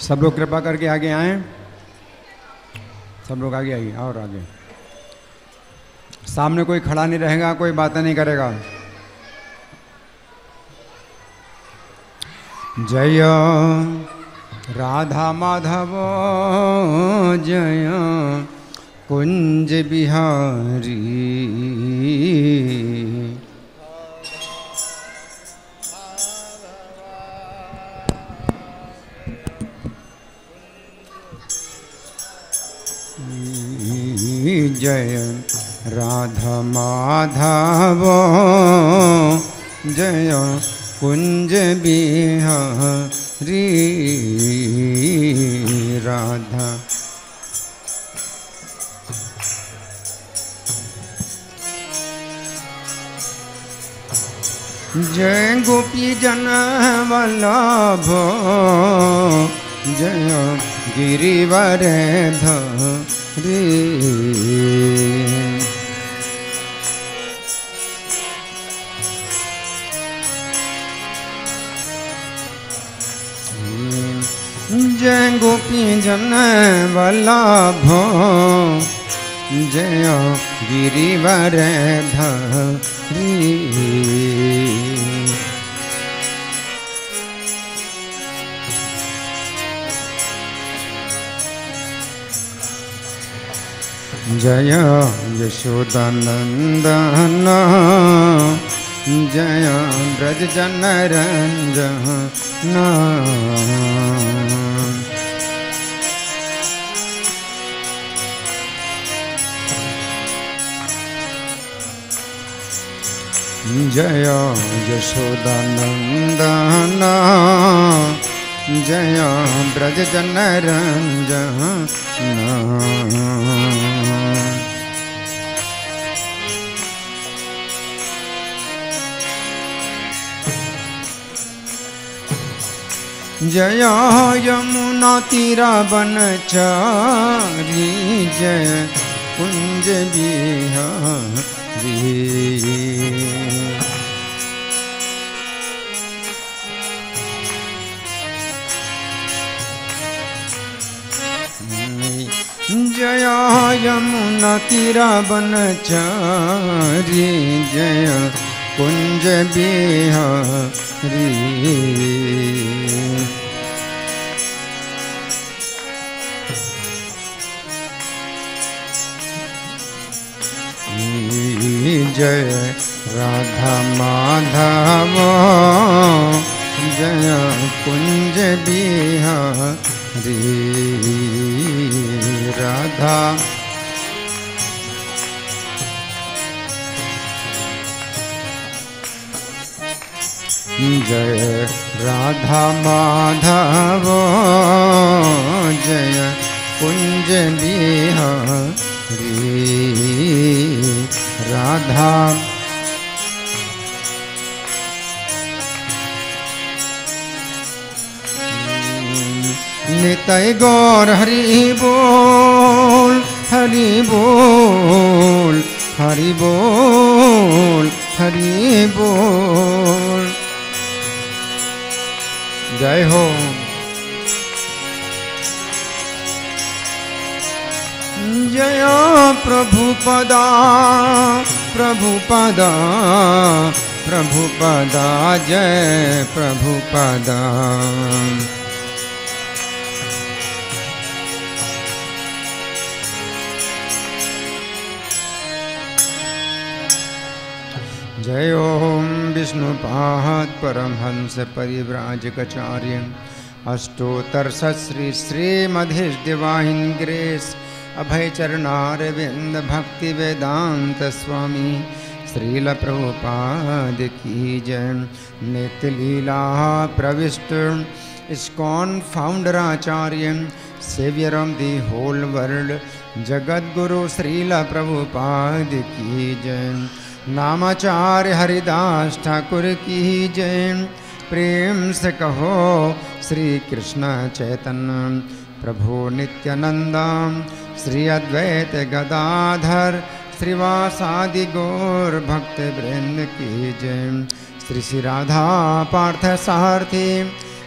सब लोग कृपा करके आगे आए, सब लोग आगे आइए और आगे। सामने कोई खड़ा नहीं रहेगा, कोई बातें नहीं करेगा। जय राधा माधव जय कुंज बिहारी। जय राधा माधव जय कुंज बिहारी। राधा जय गोपी जन वल्लभ जय गिरिवर धरी। जय गोपी जन वल्लभ जय गिरिवर धरी। जय यशोदानंदन जय ब्रज जन रंजन। जय यशोदानंदन जय ब्रज जन रंजन। जय यमुना तीरा बनचारी जय कुंज बिहारी। जय यमुना तीरा बनचारी जय कुंज बिहारी। जय राधा माधव जय कुंज बिहारी। राधा जय राधा माधव जय कुंज बिहारी। राधा निताय गौर हरि बोल हरि बोल हरि बोल हरि बोल। जय हो। जय प्रभुपदा प्रभुपदा प्रभुपदा जय प्रभुपदा। जय ओम विष्णुपाद परमहंस परिव्राजकाचार्य अष्टोत्तर श्री श्रीमधेश डिवाइन ग्रेस अभय चरणारविंद भक्ति वेदांत स्वामी श्रील प्रभुपाद की जय। नित्य लीला प्रविष्ट ISKCON founder acharya saviour of the whole world Jagat Guru Srila Prabhupada की जय। नामाचार्य हरिदास ठाकुर की जय। प्रेम से कहो श्री कृष्ण चैतन्य प्रभु नित्यानंद श्री अद्वैत गदाधर श्रीवासादि गौर भक्त वृंद की जय। श्री श्री राधा पार्थ सारथी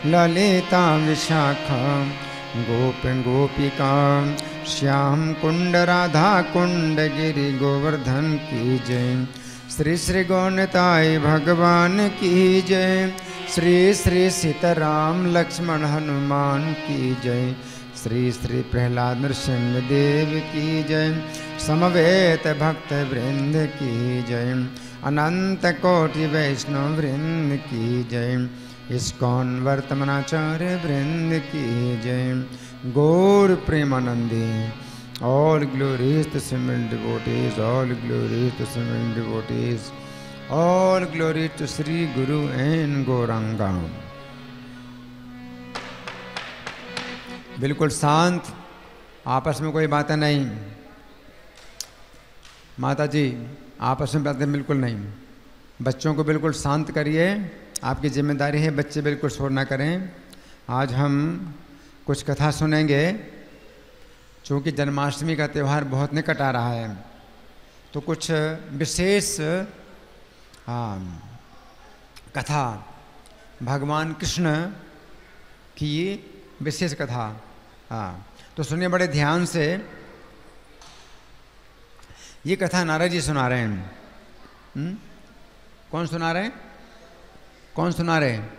ललिता विशाखा गोप गोपिका श्याम कुंड राधा कुंड गिरि गोवर्धन की जय। श्री श्री गौनिताय भगवान की जय। श्री श्री सीताराम लक्ष्मण हनुमान की जय। श्री श्री प्रहलाद नृसिंह देव की जय। समवेत भक्त वृंद की जय। अनंत कोटि वैष्णव वृंद की जय। इस्कॉन वर्तमानाचार्य वृंद की जय। गौर Premanandi all glories to Simran devotees, all glories to Simran devotees, all glory to Sri Guru and Gauranga। बिल्कुल शांत, आपस में कोई बातें नहीं। माता जी आपस में बातें बिल्कुल नहीं। बच्चों को बिल्कुल शांत करिए, आपकी जिम्मेदारी है, बच्चे बिल्कुल शोर ना करें। आज हम कुछ कथा सुनेंगे। चूँकि जन्माष्टमी का त्यौहार बहुत निकट आ रहा है, तो कुछ विशेष कथा, भगवान कृष्ण की विशेष कथा। तो सुनिए बड़े ध्यान से। ये कथा नारद जी सुना रहे हैं। कौन सुना रहे हैं? कौन सुना रहे हैं?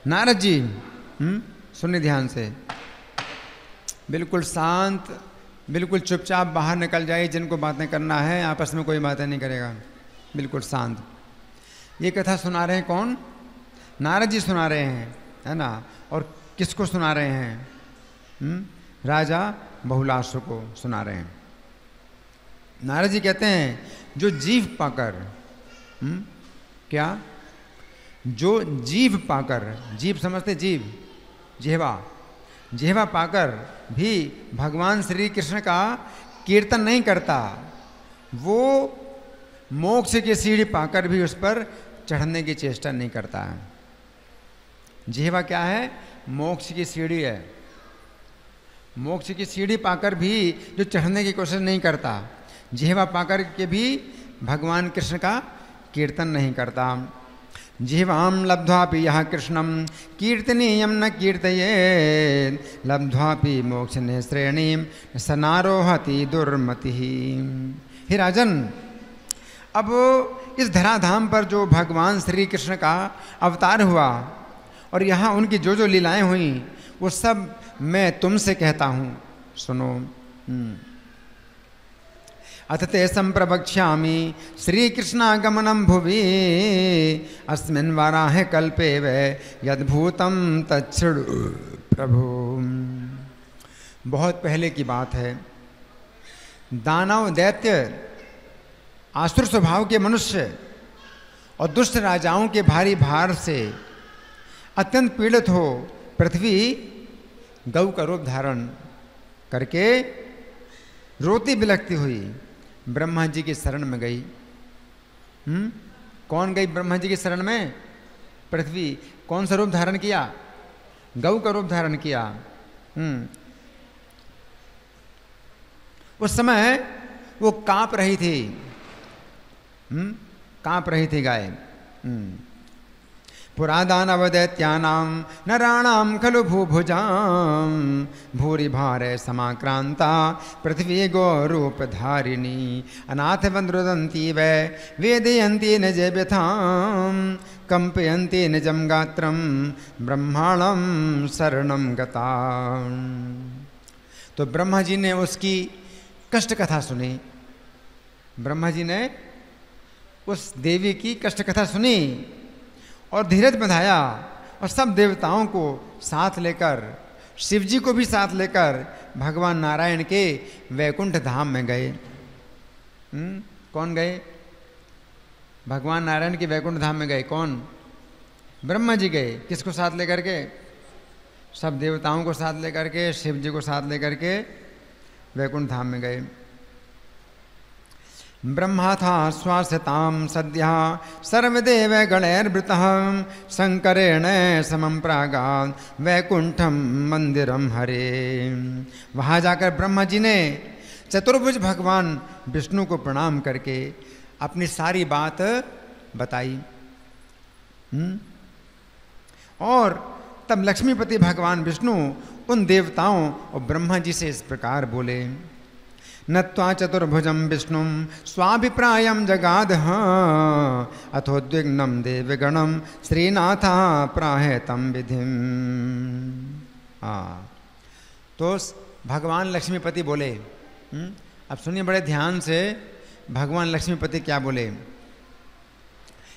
नारद जी। सुनिए ध्यान से, बिल्कुल शांत, बिल्कुल चुपचाप बाहर निकल जाइए। जिनको बातें करना है आपस में कोई बातें नहीं करेगा, बिल्कुल शांत। ये कथा सुना रहे हैं कौन? नारद जी सुना रहे हैं, है ना। और किसको सुना रहे हैं? राजा बहुलासु को सुना रहे हैं। नारद जी कहते हैं जो जीभ पाकर, क्या? जो जीभ पाकर, जीभ समझते? जीभ, जिह्वा, जिह्वा पाकर भी भगवान श्री कृष्ण का कीर्तन नहीं करता, वो मोक्ष की सीढ़ी पाकर भी उस पर चढ़ने की चेष्टा नहीं करता है। जिह्वा क्या है? मोक्ष की सीढ़ी है। मोक्ष की सीढ़ी पाकर भी जो चढ़ने की कोशिश नहीं करता, जिह्वा पाकर के भी भगवान कृष्ण का कीर्तन नहीं करता। जिह्वां लब्ध्वापि यः कृष्णं कीर्तनीयं न कीर्तयेत् लब्ध्वापि मोक्षने श्रेणीं स नारोहति दुर्मतिः। हे राजन, अब इस धराधाम पर जो भगवान श्री कृष्ण का अवतार हुआ और यहाँ उनकी जो जो लीलाएं हुई, वो सब मैं तुमसे कहता हूँ, सुनो। अथ ते संप्रवक्ष्यामि श्रीकृष्णागमनं भुवि अस्मिन् वाराहे कल्पे वै यद्भूतं तच्छृणु प्रभु। बहुत पहले की बात है। दानव, दैत्य, आसुर स्वभाव के मनुष्य और दुष्ट राजाओं के भारी भार से अत्यंत पीड़ित हो पृथ्वी गौ का रूप धारण करके रोती बिलखती हुई ब्रह्मा जी की शरण में गई। कौन गई ब्रह्मा जी की शरण में? पृथ्वी। कौन सा रूप धारण किया? गौ का रूप धारण किया। उस समय वो कांप रही थी, कांप रही थी गाय। पुरादानवदैत्यानां नराणां खलु भूभुजां भूरि भारे समाक्रांता पृथ्वी गोरूपधारिणी अनाथवन् रुदन्ति वै वेदयन्ति निज व्यथां कंपयन्ति निजं गात्रं ब्रह्माणं शरणं गता। तो ब्रह्मा जी ने उसकी कष्ट कथा सुनी। ब्रह्मा जी ने उस देवी की कष्ट कथा सुनी और धीरज बंधाया और सब देवताओं को साथ लेकर, शिव जी को भी साथ लेकर भगवान नारायण के वैकुंठ धाम में गए। कौन गए? भगवान नारायण के वैकुंठ धाम में गए। कौन? ब्रह्मा जी गए। किसको साथ लेकर के? सब देवताओं को साथ लेकर के, शिव जी को साथ लेकर के वैकुंठ धाम में गए। ब्रह्मा था श्वासतां सद्यः सर्वदेव गणैर्वृतः शंकरेण समं प्रागात् वैकुंठम मंदिरम हरे। वहाँ जाकर ब्रह्मा जी ने चतुर्भुज भगवान विष्णु को प्रणाम करके अपनी सारी बात बताई। और तब लक्ष्मीपति भगवान विष्णु उन देवताओं और ब्रह्मा जी से इस प्रकार बोले, नत्वा चतुर्भुजं विष्णुं स्वाभिप्रायं जगाद अथोद्विग्नं देवगणं श्रीनाथ प्राहे तम विधिम। तो भगवान लक्ष्मीपति बोले, अब सुनिए बड़े ध्यान से, भगवान लक्ष्मीपति क्या बोले,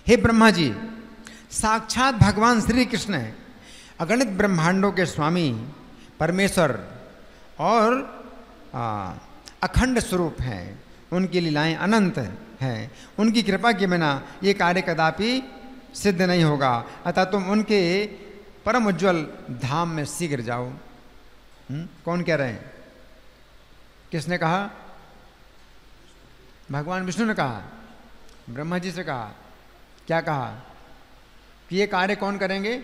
हे ब्रह्मा जी, साक्षात भगवान श्री कृष्ण है, अगणित ब्रह्मांडों के स्वामी परमेश्वर और अखंड स्वरूप हैं, उनकी लीलाएं अनंत हैं, उनकी कृपा के बिना ये कार्य कदापि सिद्ध नहीं होगा, अतः तुम उनके परम उज्ज्वल धाम में शीघ्र जाओ। कौन कह रहे हैं? किसने कहा? भगवान विष्णु ने कहा, ब्रह्मा जी से कहा। क्या कहा? कि ये कार्य कौन करेंगे?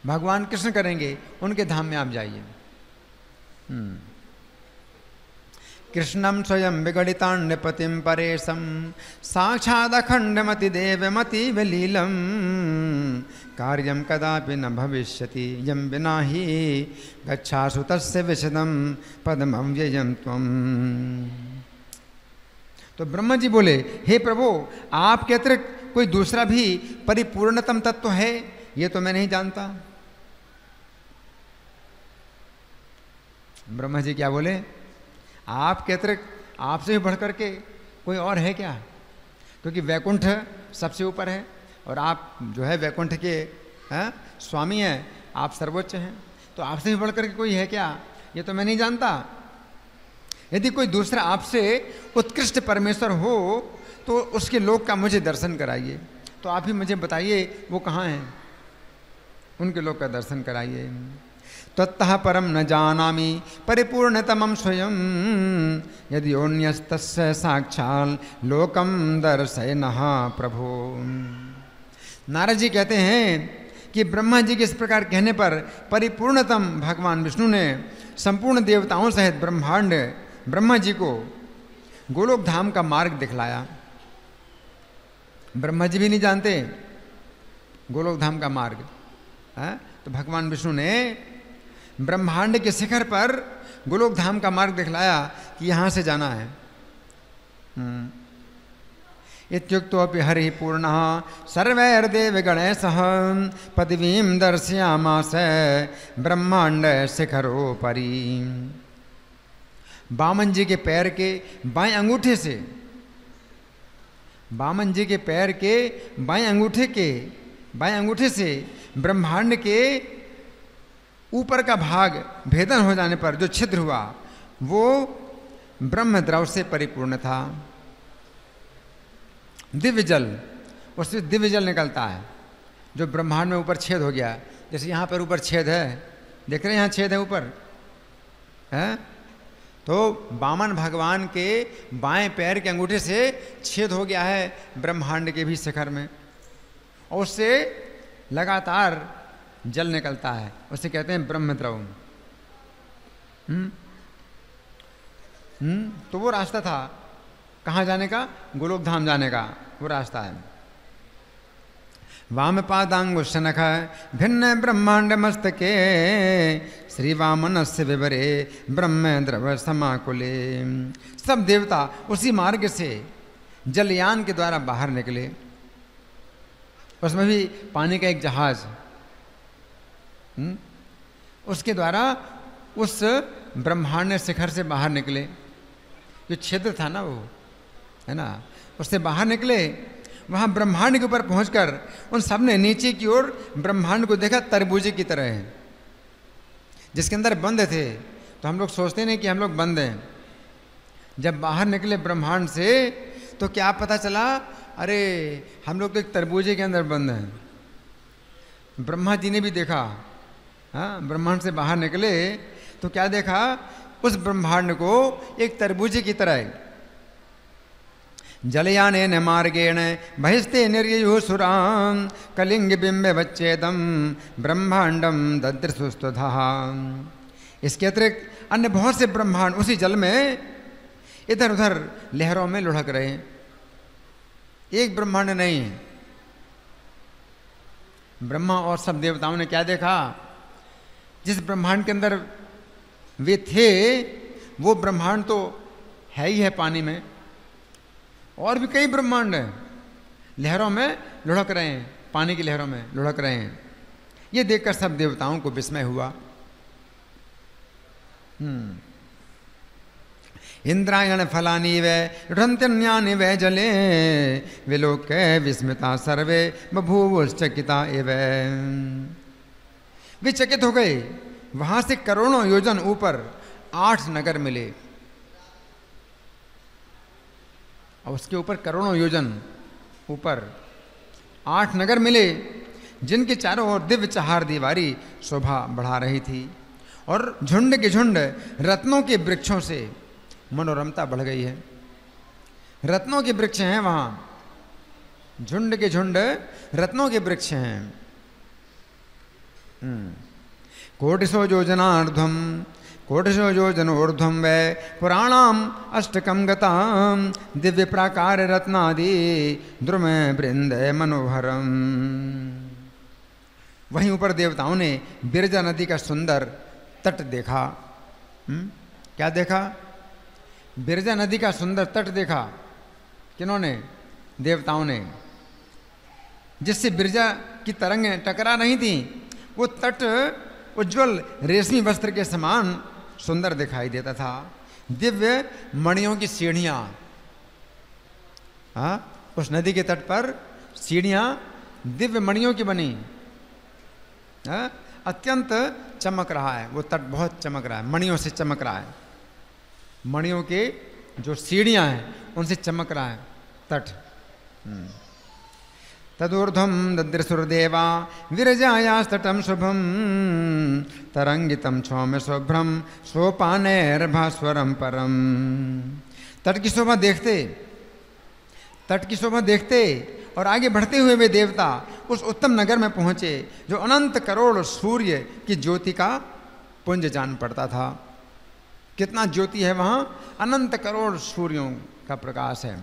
भगवान कृष्ण करेंगे, उनके धाम में आप जाइए। कृष्णं स्वयं विगणितान्यपतिं परेशं साक्षादखंडमति देवमति विलीलं कार्यं कदापि न भविष्यति यं विना हि गच्छासु तस्य विशदं पदमव्ययं त्वम्। तो ब्रह्मा जी बोले, हे प्रभु, आपके अतिरिक्त कोई दूसरा भी परिपूर्णतम तत्व है, ये तो मैं नहीं जानता। ब्रह्मा जी क्या बोले? आपके अतिरिक्त, आपसे भी बढ़ करके कोई और है क्या? क्योंकि वैकुंठ सबसे ऊपर है और आप जो है वैकुंठ के स्वामी हैं, आप सर्वोच्च हैं, तो आपसे भी बढ़ करके कोई है क्या? ये तो मैं नहीं जानता। यदि कोई दूसरा आपसे उत्कृष्ट परमेश्वर हो तो उसके लोक का मुझे दर्शन कराइए। तो आप ही मुझे बताइए वो कहाँ हैं, उनके लोक का दर्शन कराइए। तत्तः परम न जानामि परिपूर्णतमं स्वयं यदि ओन्यस्तस्य साक्षाल लोकम दर्शयनः प्रभो। नारद जी कहते हैं कि ब्रह्मा जी के इस प्रकार कहने पर परिपूर्णतम भगवान विष्णु ने संपूर्ण देवताओं सहित ब्रह्मांड ब्रह्मा जी को गोलोक धाम का मार्ग दिखलाया। ब्रह्मा जी भी नहीं जानते गोलोक धाम का मार्ग है, तो भगवान विष्णु ने ब्रह्मांड के शिखर पर गोलोक धाम का मार्ग दिखलाया कि यहाँ से जाना है। इत्युक्तोऽपि हरिः पूर्णः सर्वैर्देवगणैः पदवीं दर्शयामास ब्रह्मांड शिखरोपरि। वामन जी के पैर के बाएं अंगूठे से, वामन जी के पैर के बाएं अंगूठे से ब्रह्मांड के ऊपर का भाग भेदन हो जाने पर जो छिद्र हुआ वो ब्रह्म द्रव से परिपूर्ण था। दिव्य जल, उससे दिव्य जल निकलता है जो ब्रह्मांड में ऊपर छेद हो गया। जैसे यहाँ पर ऊपर छेद है, देख रहे हैं यहाँ छेद है ऊपर है, तो वामन भगवान के बाएं पैर के अंगूठे से छेद हो गया है ब्रह्मांड के भी शिखर में, और उससे लगातार जल निकलता है, उसे कहते हैं ब्रह्म द्रव। तो वो रास्ता था कहाँ जाने का? गोलोक धाम जाने का वो रास्ता है। वाम पादांगुशनख भिन्न ब्रह्मांड मस्तके श्री वामनस्य विवरे ब्रह्म द्रव समाकुले। सब देवता उसी मार्ग से जलयान के द्वारा बाहर निकले, उसमें भी पानी का एक जहाज, उसके द्वारा उस ब्रह्मांड शिखर से बाहर निकले। जो छिद्र था ना वो है ना, उससे बाहर निकले। वहाँ ब्रह्मांड के ऊपर पहुंचकर उन सब ने नीचे की ओर ब्रह्मांड को देखा, तरबूजे की तरह है जिसके अंदर बंद थे। तो हम लोग सोचते नहीं कि हम लोग बंद हैं। जब बाहर निकले ब्रह्मांड से तो क्या पता चला, अरे हम लोग तो एक तरबूजे के अंदर बंद हैं। ब्रह्मा जी ने भी देखा, हाँ, ब्रह्मांड से बाहर निकले तो क्या देखा, उस ब्रह्मांड को एक तरबूजे की तरह। जलयानेन मार्गेण बहिस्ते निर्ययुः सुरान् कलिंग बिंब वच्चेदम ब्रह्मांडम ददृशुस्तुधः। इसके अतिरिक्त अन्य बहुत से ब्रह्मांड उसी जल में इधर उधर लहरों में लुढ़क रहे हैं। एक ब्रह्मांड नहीं है। ब्रह्मा और सब देवताओं ने क्या देखा जिस ब्रह्मांड के अंदर वे थे वो ब्रह्मांड तो है ही है पानी में, और भी कई ब्रह्मांड हैं लहरों में लुढ़क रहे हैं, पानी की लहरों में लुढ़क रहे हैं। ये देखकर सब देवताओं को विस्मय हुआ। इंद्रायण फलानि वे रुदन्त्यन्यानि वे जले विलोक्य विस्मिता सर्वे बभूवुश्चकिता एव। वे चकित हो गए। वहां से करोड़ों योजन ऊपर 8 नगर मिले, और उसके ऊपर करोड़ों योजन ऊपर 8 नगर मिले, जिनके चारों ओर दिव्य चहार दीवारी शोभा बढ़ा रही थी, और झुंड के झुंड रत्नों के वृक्षों से मनोरमता बढ़ गई है। रत्नों के वृक्ष हैं वहां, झुंड के झुंड रत्नों के वृक्ष हैं। कोटिशो योजनार्ध्वम कोटिशो योजनोर्ध्वम वै पुराणाम अष्टकम गताम दिव्य प्राकार रत्नादि द्रुम वृंद मनोहरम। वहीं ऊपर देवताओं ने बिरजा नदी का सुंदर तट देखा। क्या देखा? बिरजा नदी का सुंदर तट देखा। किन्होंने? देवताओं ने। जिससे बिरजा की तरंगें टकरा नहीं थी, वो तट उज्जवल रेशमी वस्त्र के समान सुंदर दिखाई देता था। दिव्य मणियों की सीढ़ियां, उस नदी के तट पर सीढ़ियां दिव्य मणियों की बनी, अत्यंत चमक रहा है। वो तट बहुत चमक रहा है, मणियों से चमक रहा है। मणियों के जो सीढ़ियां हैं उनसे चमक रहा है तट। तदूर्ध्वम ददृशुर्देवा विरजायास्तटं शुभम तरंगितम क्षौम्य शुभ्रम सोपानैर्भास्वरम परम। तट की शोभा देखते और आगे बढ़ते हुए वे देवता उस उत्तम नगर में पहुंचे जो अनंत करोड़ सूर्य की ज्योति का पुंज जान पड़ता था। कितना ज्योति है वहां? अनंत करोड़ सूर्यों का प्रकाश है।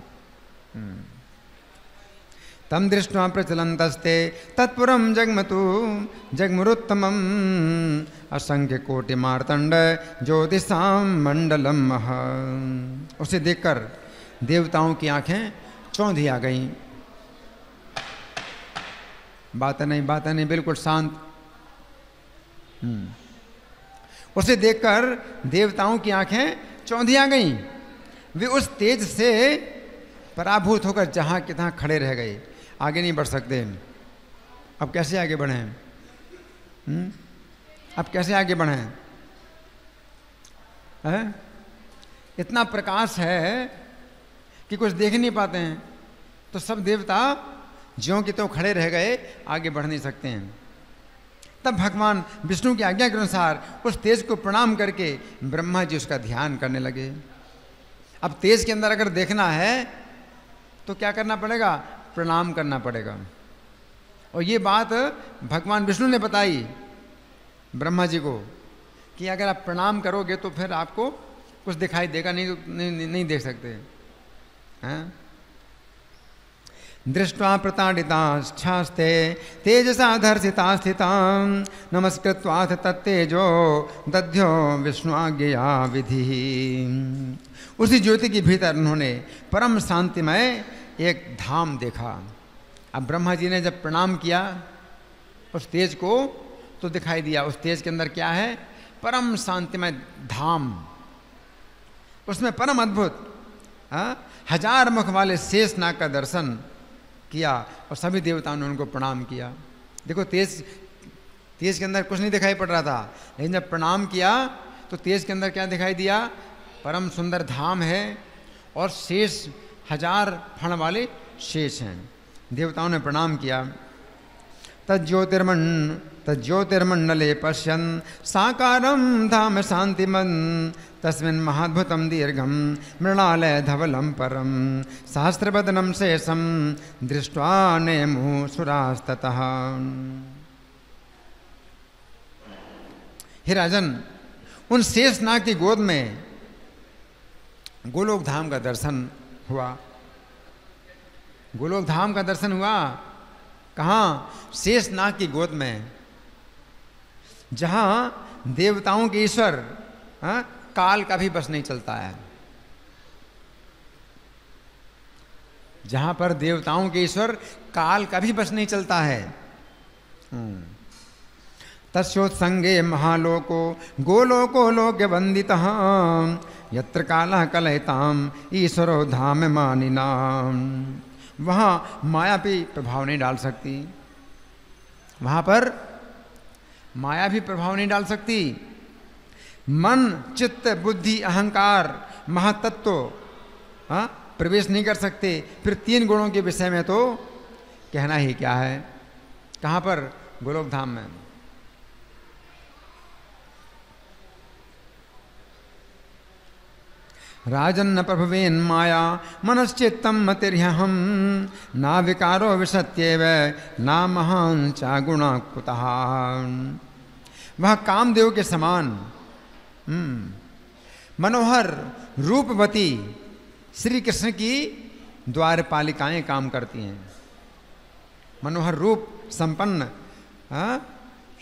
तम दृष्ट्वा प्रचलन्तस्ते तत्पुरम जगमतु जगमुरुत्तमम असंख्य कोटि मार्तंड ज्योतिषाम मंडलम मह। उसे देखकर देवताओं की आंखें चौंधी आ गईं। बातें नहीं, बिल्कुल शांत। उसे देखकर देवताओं की आंखें चौंधी आ गईं। वे उस तेज से पराभूत होकर जहां के तहां खड़े रह गए, आगे नहीं बढ़ सकते। अब कैसे आगे बढ़ें? अब कैसे आगे बढ़ें? इतना प्रकाश है कि कुछ देख नहीं पाते हैं। तो सब देवता ज्यों की त्यों खड़े रह गए, आगे बढ़ नहीं सकते हैं। तब भगवान विष्णु की आज्ञा के अनुसार उस तेज को प्रणाम करके ब्रह्मा जी उसका ध्यान करने लगे। अब तेज के अंदर अगर देखना है तो क्या करना पड़ेगा? प्रणाम करना पड़ेगा। और ये बात भगवान विष्णु ने बताई ब्रह्मा जी को कि अगर आप प्रणाम करोगे तो फिर आपको कुछ दिखाई देगा, नहीं देख सकते हैं। दृष्ट्वा प्रताडिताश्चास्ते तेजसा धर्षिता स्थिता नमस्कृत्वाथ तत्तेजो दध्यो विष्णु आज्ञया विधि। उसी ज्योति के भीतर उन्होंने परम शांतिमय एक धाम देखा। अब ब्रह्मा जी ने जब प्रणाम किया उस तेज को, तो दिखाई दिया उस तेज के अंदर क्या है? परम शांतिमय धाम। उसमें परम अद्भुत 1000 मुख वाले शेषनाग का दर्शन किया और सभी देवताओं ने उनको प्रणाम किया। देखो तेज के अंदर कुछ नहीं दिखाई पड़ रहा था, लेकिन जब प्रणाम किया तो तेज के अंदर क्या दिखाई दिया? परम सुंदर धाम है और शेष 1000 फण वाले शेष हैं। देवताओं ने प्रणाम किया। तज्ज्योतिर्मंडले पश्यन् साकारं धाम शांतिमन् तस्मिन् महाद्भुतं दीर्घं मृणालय धवलं परं सहस्रवदनं शेषं दृष्ट्वा नेमुः सुरास्ततः। हे राजन, उन शेषनाग की गोद में गोलोक धाम का दर्शन हुआ। गोलोक धाम का दर्शन हुआ। कहाँ? शेषनाग की गोद में, जहाँ देवताओं के ईश्वर काल का भी बस नहीं चलता है। जहां पर देवताओं के ईश्वर काल का भी बस नहीं चलता है। तस्योत्संगे महालोको गोलोको लोक वंदितः यत्र कालः कलयताम ईश्वरो धाम मानिनाम। वहां माया भी प्रभाव नहीं डाल सकती, वहां पर माया भी प्रभाव नहीं डाल सकती। मन चित्त बुद्धि अहंकार महातत्व प्रवेश नहीं कर सकते। फिर 3 गुणों के विषय में तो कहना ही क्या है। कहाँ पर? गोलोक धाम में। राजन्न प्रभवेन माया मनश्चित्तम मतिर्ह्यहम ना विकारो विसत्येव ना महान चा गुणा कुतः। वह कामदेव के समान मनोहर रूपवती श्री कृष्ण की द्वारपालिकाएं काम करती हैं। मनोहर रूप संपन्न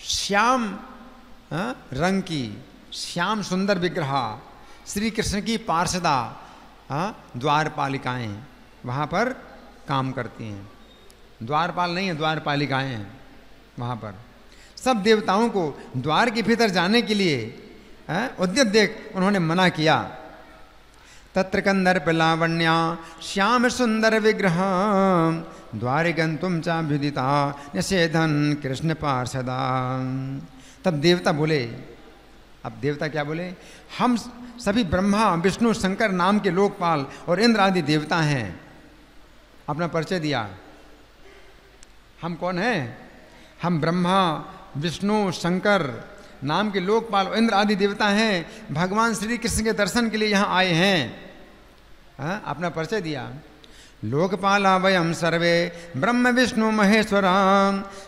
श्याम रंग की श्याम सुंदर विग्रह श्री कृष्ण की पार्षदा द्वारपालिकाएं वहाँ पर काम करती हैं। द्वारपाल नहीं है, द्वारपालिकाएं हैं वहाँ पर। सब देवताओं को द्वार के भीतर जाने के लिए उद्यत देख उन्होंने मना किया। तत्र कंदर्प लावण्या श्याम सुंदर विग्रह द्वारे गंतुम चाभ्युदिता निषेधन कृष्ण पार्षदा। तब देवता बोले, अब देवता क्या बोले? हम सभी ब्रह्मा विष्णु शंकर नाम के लोकपाल और इंद्र आदि देवता हैं। अपना परिचय दिया, हम कौन हैं? हम ब्रह्मा विष्णु शंकर नाम के लोकपाल और इंद्र आदि देवता हैं। भगवान श्री कृष्ण के दर्शन के लिए यहाँ आए हैं। अपना परिचय दिया। लोकपाला वयम सर्वे ब्रह्म विष्णु महेश्वरा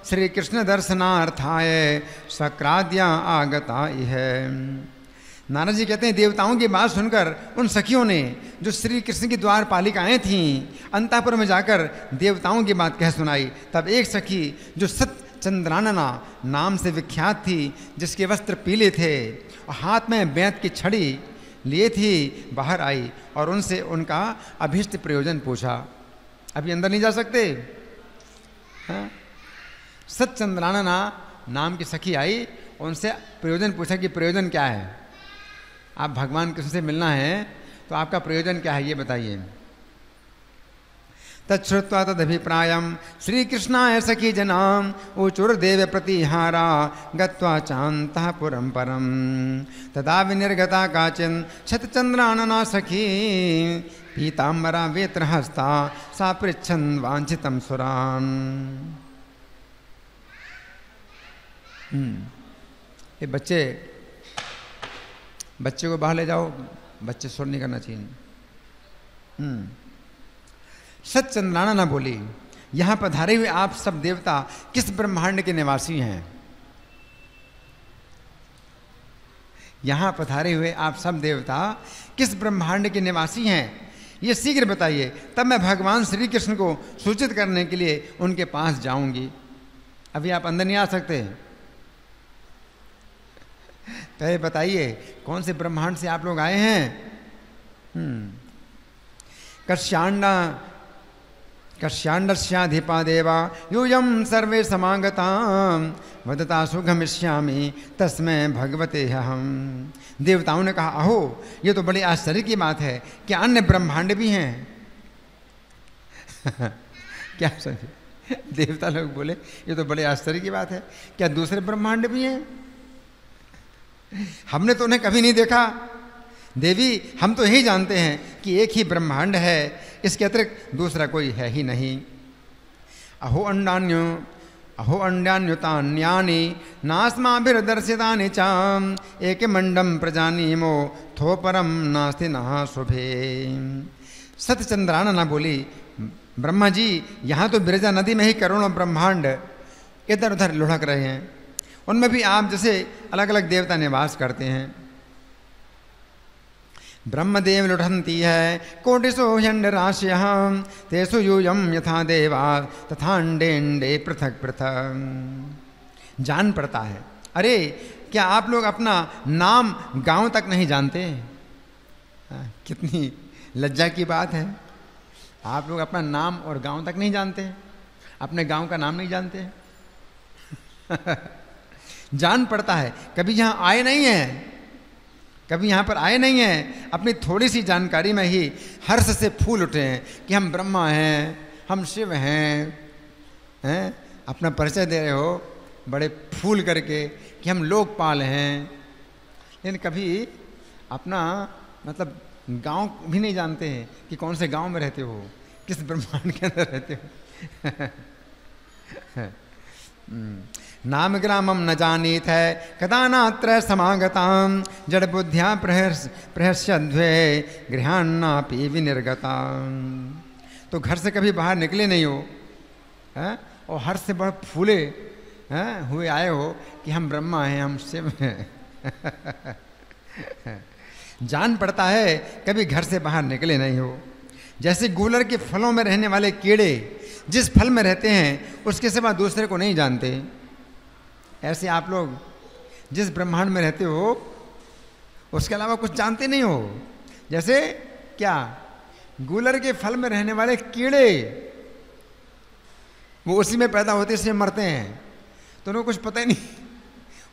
श्री कृष्ण दर्शनार्थाय सक्राद्या आगता है। नारद जी कहते हैं देवताओं की बात सुनकर उन सखियों ने जो श्री कृष्ण की द्वारपालिकाएं थीं अंतःपुर में जाकर देवताओं की बात कह सुनाई। तब एक सखी जो सत्यचंद्रानना नाम से विख्यात थी, जिसके वस्त्र पीले थे और हाथ में बेंत की छड़ी लिए थी, बाहर आई और उनसे उनका अभीष्ट प्रयोजन पूछा। अभी अंदर नहीं जा सकते। सत्यचंद्रानना नाम की सखी आई, उनसे प्रयोजन पूछा कि प्रयोजन क्या है? आप भगवान कृष्ण से मिलना है तो आपका प्रयोजन क्या है ये बताइए। तच्छ्रुत्वा तदभिप्रायं श्रीकृष्णाय सखी जनाम ऊचुर्देव प्रतिहारा गत्वा चान्तःपुरं परं तदा विनिर्गता काचिन् शतचन्द्रानना सखी पीताम्बरा वेत्रहस्ता सा पृच्छन् वाञ्छितं सुरान्। ये बच्चे को बाहर ले जाओ, बच्चे सुर नहीं करना चाहिए। सत्यचंद्रानना बोली, यहाँ पधारे हुए आप सब देवता किस ब्रह्मांड के निवासी हैं? यहाँ पधारे हुए आप सब देवता किस ब्रह्मांड के निवासी हैं? ये शीघ्र बताइए, तब मैं भगवान श्री कृष्ण को सूचित करने के लिए उनके पास जाऊंगी। अभी आप अंदर नहीं आ सकते। पहले बताइए कौन से ब्रह्मांड से आप लोग आए हैं? कश्याण्डस्याधिपा देवा यूयं सर्वे समागता वदता सुगमिष्यामि तस्मै भगवते हम। देवताओं ने कहा, अहो ये तो बड़ी आश्चर्य की बात है, क्या अन्य ब्रह्मांड भी हैं? क्या समझे? देवता लोग बोले ये तो बड़े आश्चर्य की बात है, क्या दूसरे ब्रह्मांड भी हैं? हमने तो उन्हें कभी नहीं देखा। देवी हम तो यही जानते हैं कि एक ही ब्रह्मांड है, इसके अतिरिक्त दूसरा कोई है ही नहीं। अहो अंडान्युतान्यानि नास्माभिर्दर्शितानि चाम एक मंडम प्रजानीमो थोपरम नास्ति नहा शुभे। सत्यचंद्रानना बोली, ब्रह्मा जी यहाँ तो बिरजा नदी में ही करोड़ों ब्रह्मांड इधर उधर लुढ़क रहे हैं, उनमें भी आप जैसे अलग अलग देवता निवास करते हैं। ब्रह्मदेव लुठंती है कोटिशो ह्यंड राशयः तेषु यूयं यथा देवा तथांडेंडे पृथक पृथक। जान पड़ता है, अरे क्या आप लोग अपना नाम गांव तक नहीं जानते? कितनी लज्जा की बात है। आप लोग अपना नाम और गांव तक नहीं जानते, अपने गांव का नाम नहीं जानते। जान पड़ता है, कभी यहाँ आए नहीं हैं, कभी यहाँ पर आए नहीं हैं, अपनी थोड़ी सी जानकारी में ही हर्ष से फूल उठे हैं कि हम ब्रह्मा हैं, हम शिव हैं, अपना परिचय दे रहे हो बड़े फूल करके कि हम लोकपाल हैं, लेकिन कभी अपना मतलब गांव भी नहीं जानते हैं कि कौन से गांव में रहते हो, किस ब्रह्मांड के अंदर रहते हो। नाम ग्रामम न जानीत है कदा नात्र समागताम जड़ बुद्धिया प्रहस्यध्वे गृहान्नापि विनिर्गताम। तो घर से कभी बाहर निकले नहीं हो है? और हर से बड़े फूले हुए आए हो कि हम ब्रह्मा हैं, हम शिव हैं। जान पड़ता है कभी घर से बाहर निकले नहीं हो। जैसे गूलर के फलों में रहने वाले कीड़े जिस फल में रहते हैं उसके सिवा दूसरे को नहीं जानते, ऐसे आप लोग जिस ब्रह्मांड में रहते हो उसके अलावा कुछ जानते नहीं हो। जैसे क्या, गूलर के फल में रहने वाले कीड़े वो उसी में पैदा होते से मरते हैं, तो उनको कुछ पता ही नहीं,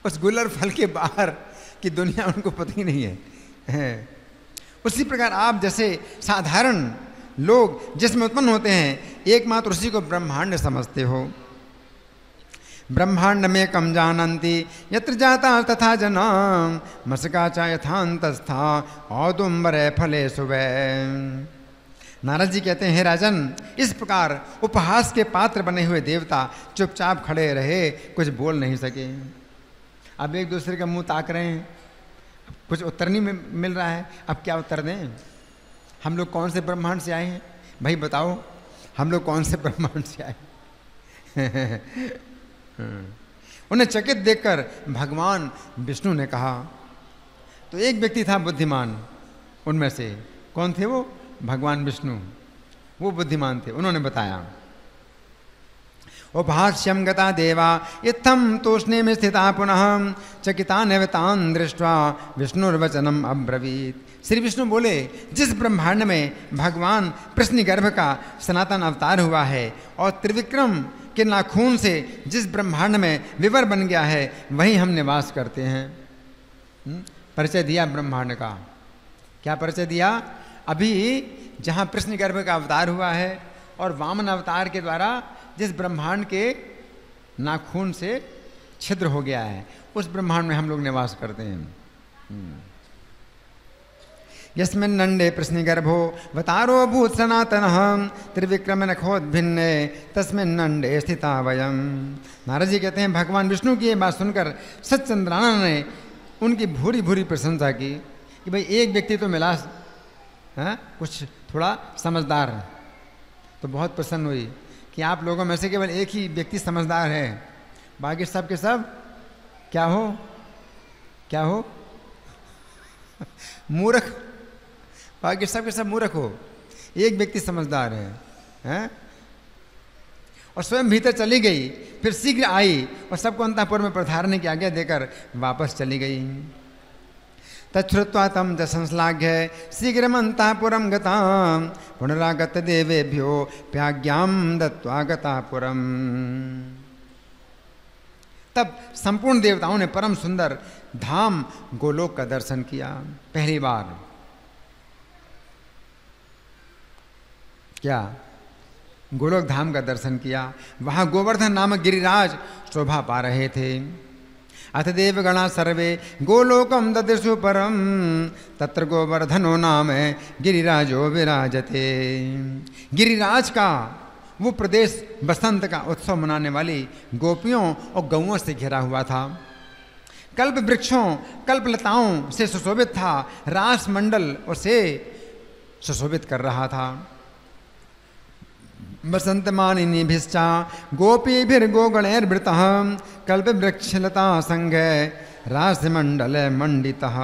उस गूलर फल के बाहर की दुनिया उनको पता ही नहीं है। उसी प्रकार आप जैसे साधारण लोग जिसमें उत्पन्न होते हैं एकमात्र उसी को ब्रह्मांड समझते हो। ब्रह्मांड में कम जानन्ति यत्र जाता तथा जना मसका चा यथान्तस्था औदुम्बरे फले सुबह। नारद जी कहते हैं, राजन, इस प्रकार उपहास के पात्र बने हुए देवता चुपचाप खड़े रहे, कुछ बोल नहीं सके। अब एक दूसरे का मुंह ताक रहे हैं, कुछ उत्तर नहीं मिल रहा है, अब क्या उत्तर दें? हम लोग कौन से ब्रह्मांड से आए हैं भाई, बताओ हम लोग कौन से ब्रह्मांड से आए? उन्हें चकित देखकर भगवान विष्णु ने कहा, तो एक व्यक्ति था बुद्धिमान उनमें से, कौन थे वो? भगवान विष्णु, वो बुद्धिमान थे। उन्होंने बताया, उपहास्यम गता देवा इत्थम तोष्णे में स्थिता पुनः चकिता नैवतान दृष्ट्वा विष्णुर्वचनम अब्रवीत। श्री विष्णु बोले, जिस ब्रह्मांड में भगवान कृष्णगर्भ का सनातन अवतार हुआ है और त्रिविक्रम के नाखून से जिस ब्रह्मांड में विवर बन गया है वहीं हम निवास करते हैं। परिचय दिया ब्रह्मांड का। क्या परिचय दिया? अभी जहाँ कृष्णगर्भ का अवतार हुआ है और वामन अवतार के द्वारा जिस ब्रह्मांड के नाखून से छिद्र हो गया है उस ब्रह्मांड में हम लोग निवास करते हैं। यस्मिन् नंडे प्रश्निगर्भो वतारो भूत सनातनः त्रिविक्रम नखोद्भिन्ने तस्मिन् नंडे स्थिता वयम। नारद जी कहते हैं, भगवान विष्णु की ये बात सुनकर सच्चंद्रानन ने उनकी भूरी भूरी प्रशंसा की कि भाई एक व्यक्ति तो मिला कुछ थोड़ा समझदार, तो बहुत प्रसन्न हुई कि आप लोगों में से केवल एक ही व्यक्ति समझदार है, बाकी सब के सब क्या हो, क्या हो? मूर्ख। बाकी सब के सब मूर्ख हो, एक व्यक्ति समझदार है, हैं? और स्वयं भीतर चली गई, फिर शीघ्र आई और सबको अंतःपुर में पधारने की आज्ञा देकर वापस चली गई। तच्छ्रुत्वा तम च संश्लाघ्य शीघ्रम अंतःपुरम गताम पुनरागत देवेभ्यो प्याज्ञाम दत्त्वा गतापुरम। तब संपूर्ण देवताओं ने परम सुंदर धाम गोलोक का दर्शन किया। पहली बार क्या गोलोक धाम का दर्शन किया। वहां गोवर्धन नामक गिरिराज शोभा पा रहे थे। अथ देवगणा सर्वे गोलोकम ददृशु परम तत्र गोवर्धनो नाम गिरिराजो विराजते। गिरिराज का वो प्रदेश बसंत का उत्सव मनाने वाली गोपियों और गौओं से घिरा हुआ था। कल्प वृक्षों कल्पलताओं से सुशोभित था। रास मंडल उसे सुशोभित कर रहा था। बसंत मानिनीभिश्चा गोपीभिर्गोगणैर्वृतः कल्प वृक्षलता संग रासमंडल मंडितः।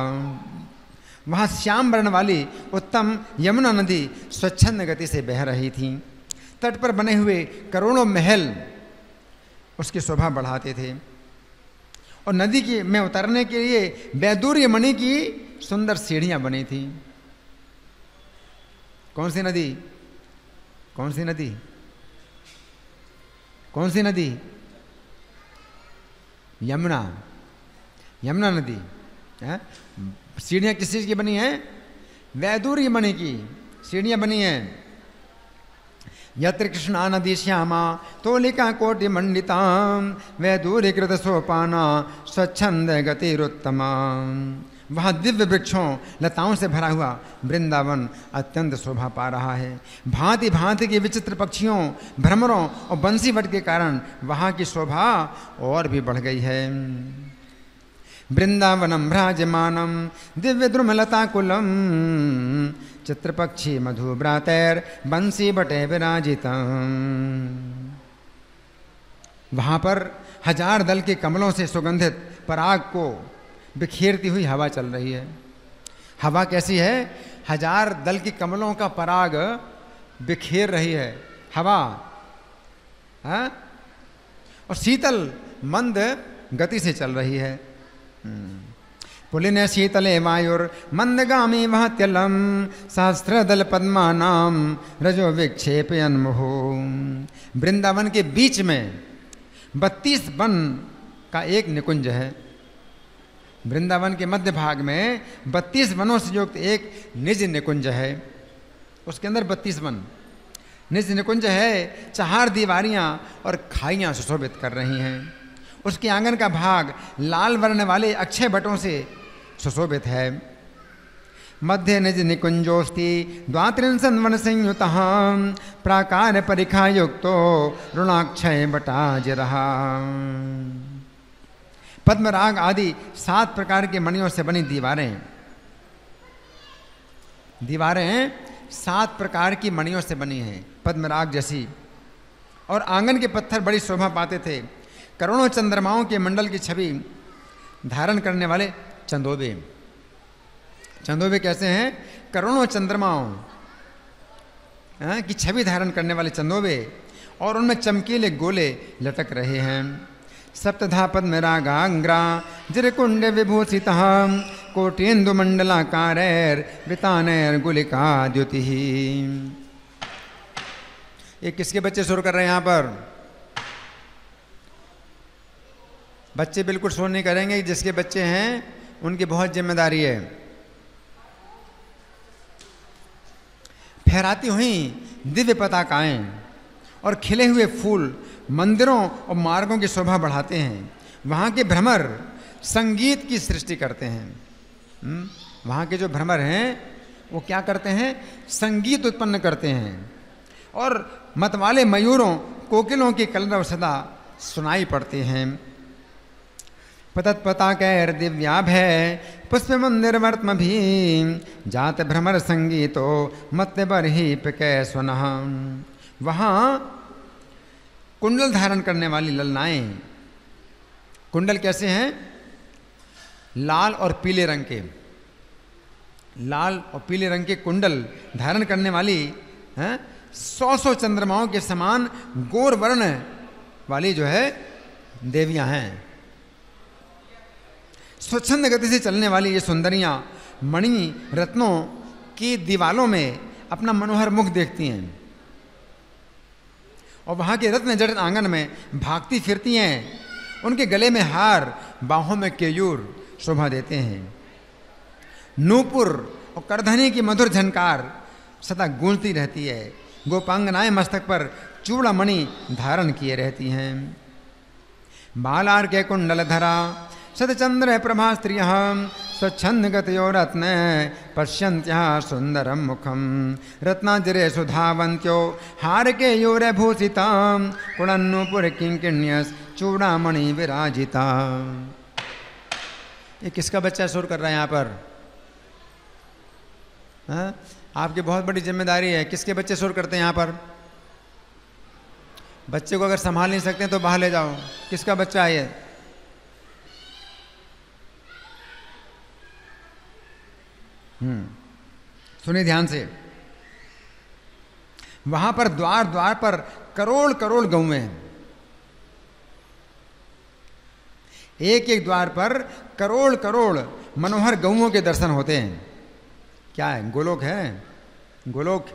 वहाँ श्याम वर्ण वाली उत्तम यमुना नदी स्वच्छंद गति से बह रही थी। तट पर बने हुए करोड़ों महल उसकी शोभा बढ़ाते थे और नदी की में उतरने के लिए वैदुर्य मणि की सुंदर सीढ़ियां बनी थी। कौन सी नदी? कौन सी नदी? कौन सी नदी? यमुना। यमुना नदी है। सीढ़ियां किस चीज की बनी हैं? वैदुर्य मणि की सीढ़ियां बनी हैं। यत्र कृष्णा नदी श्यामा तोलिका कोटि मंडिता वैदुर्य कृत सोपाना स्वच्छंद गतिरुत्तमा। वहाँ दिव्य वृक्षों लताओं से भरा हुआ वृंदावन अत्यंत शोभा पा रहा है। भांति भांति के विचित्र पक्षियों, भ्रमरों और बंसीवट के कारण वहाँ की शोभा और भी बढ़ गई है। वृंदावनम भ्राजमानम दिव्य द्रुमलताकुलम चित्रपक्षी मधुव्रातैर बंसी बटे विराजितम। वहाँ पर 1000 दल के कमलों से सुगंधित पराग को बिखेरती हुई हवा चल रही है। हवा कैसी है? 1000 दल की कमलों का पराग बिखेर रही है हवा, हाँ? और शीतल मंद गति से चल रही है। पुलिन शीतले वायुर मंदगामी वहत्यलम सहस्त्रदल पद्मानाम रजो विक्षेपयन मुहु। वृंदावन के बीच में 32 वन का एक निकुंज है। वृंदावन के मध्य भाग में 32 वनों से युक्त एक निज निकुंज है। उसके अंदर 32 वन निज निकुंज है। 4 दीवारियां और खाइयां सुशोभित कर रही हैं। उसके आंगन का भाग लाल वर्ण वाले अक्षय बटों से सुशोभित है। मध्य निज निकुंजोस्ति द्वात्रिंशन् वन संयुतः प्राकार परिखा युक्तो ऋणाक्षय बटाजरः। पद्मराग आदि 7 प्रकार के मणियों से बनी दीवारें 7 प्रकार की मणियों से बनी हैं पद्मराग जैसी। और आंगन के पत्थर बड़ी शोभा पाते थे। करोड़ों चंद्रमाओं के मंडल की छवि धारण करने वाले चंदोबे। चंदोबे कैसे हैं? करोड़ों चंद्रमाओं की छवि धारण करने वाले चंदोबे, और उनमें चमकीले गोले लटक रहे हैं। सप्तधा पद्मरागांग्रा जिरकुंड विभूषितः कोटेन्दु मंडलाकारैर वृतानैर गुलिका द्युति। ये किसके बच्चे सुर कर रहे हैं यहाँ पर? बच्चे बिल्कुल शोर नहीं करेंगे। जिसके बच्चे हैं उनकी बहुत जिम्मेदारी है। फहराती हुई दिव्य पताकाएं और खिले हुए फूल मंदिरों और मार्गों की शोभा बढ़ाते हैं। वहाँ के भ्रमर संगीत की सृष्टि करते हैं। वहाँ के जो भ्रमर हैं वो क्या करते हैं? संगीत उत्पन्न करते हैं। और मतवाले मयूरों, कोकिलों की कलरव सदा सुनाई पड़ते हैं। पतत पताकैर दिव्याभय पुष्प मंदिर वर्तम भी जात भ्रमर संगीतो मत्य बरहीप कै स्वनः। वहाँ कुंडल धारण करने वाली ललनाएं, कुंडल कैसे हैं? लाल और पीले रंग के, लाल और पीले रंग के कुंडल धारण करने वाली 100 चंद्रमाओं के समान गोर वर्ण वाली जो है देवियां हैं। स्वच्छंद गति से चलने वाली ये सुंदरियां मणि रत्नों की दीवालों में अपना मनोहर मुख देखती हैं और वहाँ के रत्न जड़ित आंगन में भागती फिरती हैं। उनके गले में हार, बाहों में केयूर शोभा देते हैं। नूपुर और करधनी की मधुर झनकार सदा गूंजती रहती है। गोपांगनाएं मस्तक पर चूड़ामणि धारण किए रहती हैं। बालार के कुंडल धरा सतचंद्र प्रभा स्त्रिय स्वच्छंद गतयो रत्न पश्यन्त्या सुंदरम मुखम रत्नाजरे सुधावंत्यो हार के योर भूषिता कुणन्नुपुर किंकिण्यस चूड़ामणि विराजिता। ये किसका बच्चा सुर कर रहा है यहाँ पर? आपकी बहुत बड़ी जिम्मेदारी है। किसके बच्चे सुर करते हैं यहाँ पर? बच्चे को अगर संभाल नहीं सकते तो बाहर ले जाओ। किसका बच्चा है ये? सुनिए ध्यान से। वहां पर द्वार द्वार पर करोड़ करोड़ गौएं हैं। एक एक द्वार पर करोड़ करोड़ मनोहर गौओं के दर्शन होते हैं। क्या है? गोलोक है, गोलोक।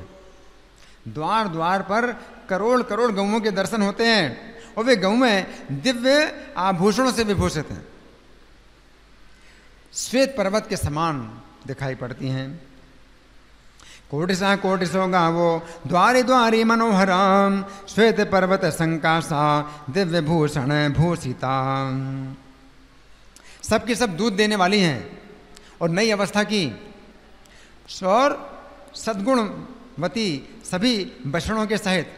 द्वार द्वार पर करोड़ करोड़ गौओं के दर्शन होते हैं और वे गौएं दिव्य आभूषणों से विभूषित हैं, श्वेत पर्वत के समान दिखाई पड़ती हैं। कोटिसा कोटिसो गावो द्वारी द्वारी मनोहराम, श्वेत पर्वत संकासा दिव्य भूषण भूषिता। सबकी सब दूध देने वाली हैं और नई अवस्था की और सद्गुणवती सभी बछड़ों के सहित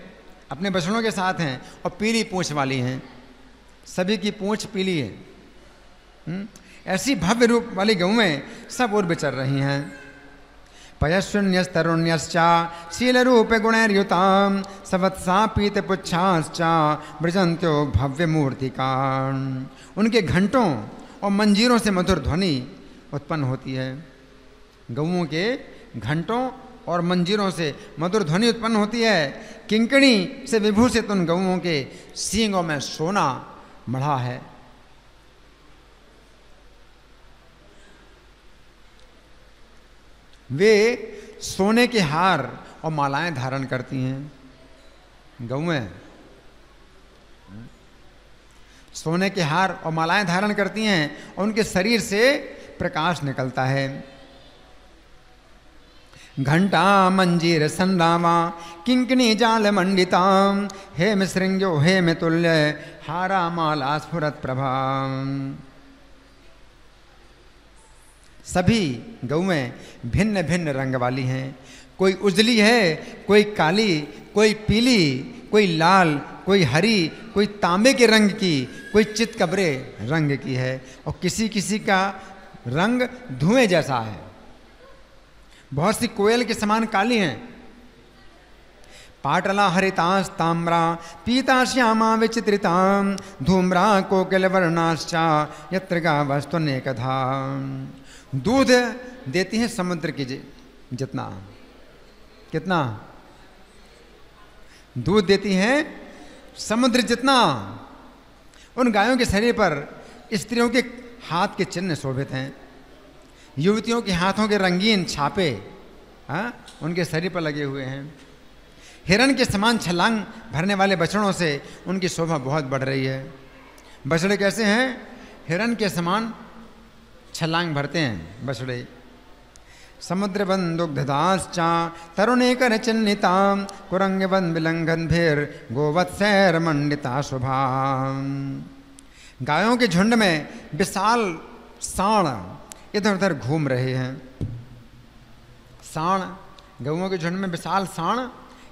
अपने बछड़ों के साथ हैं और पीली पूंछ वाली हैं, सभी की पूंछ पीली है। ऐसी भव्य रूप वाली गौएं सब ओर विचर रही हैं। पयशून्यस्तरुण्यश्चा शील रूप गुणैर्युतां सवत्सा पीत पुच्छाश्चा ब्रजन्त्यो भव्य मूर्तिका। उनके घंटों और मंजीरों से मधुर ध्वनि उत्पन्न होती है। गौओं के घंटों और मंजीरों से मधुर ध्वनि उत्पन्न होती है। किंकणी से विभूषित उन गौओं के सींगों में सोना मढ़ा है। वे सोने के हार और मालाएं धारण करती हैं। गौएं सोने के हार और मालाएं धारण करती हैं और उनके शरीर से प्रकाश निकलता है। घंटा मंजीर संरामा किंकणी जाल मंडिताम हेम श्रृंग्यो हेम तुल्य हारा माला स्फुरत प्रभा। सभी गौएं भिन्न भिन्न रंग वाली हैं। कोई उजली है, कोई काली, कोई पीली, कोई लाल, कोई हरी, कोई तांबे के रंग की, कोई चितकबरे रंग की है और किसी किसी का रंग धुएं जैसा है। बहुत सी कोयल के समान काली हैं। पाटला हरितांश ताम्रा पीता श्यामा विचित्रितां धूम्रा कोकिल वर्णाश्चा यत्र गावस्तु नेकधा। दूध देती हैं समुद्र की जितना। कितना दूध देती हैं? समुद्र जितना। उन गायों के शरीर पर स्त्रियों के हाथ के चिन्ह शोभित हैं। युवतियों के हाथों के रंगीन छापे उनके शरीर पर लगे हुए हैं। हिरण के समान छलांग भरने वाले बछड़ों से उनकी शोभा बहुत बढ़ रही है। बछड़े कैसे हैं? हिरण के समान छलांग भरते हैं बछड़े। समुद्र बन दुग्धदाश्चा तरुणे कर चिन्हिता कुरंग बन विलंघन भीर गोवत्सैर मंडिता शुभा। गायों के झुंड में विशाल सांड इधर उधर घूम रहे हैं। सांड, गौओं के झुंड में विशाल सांड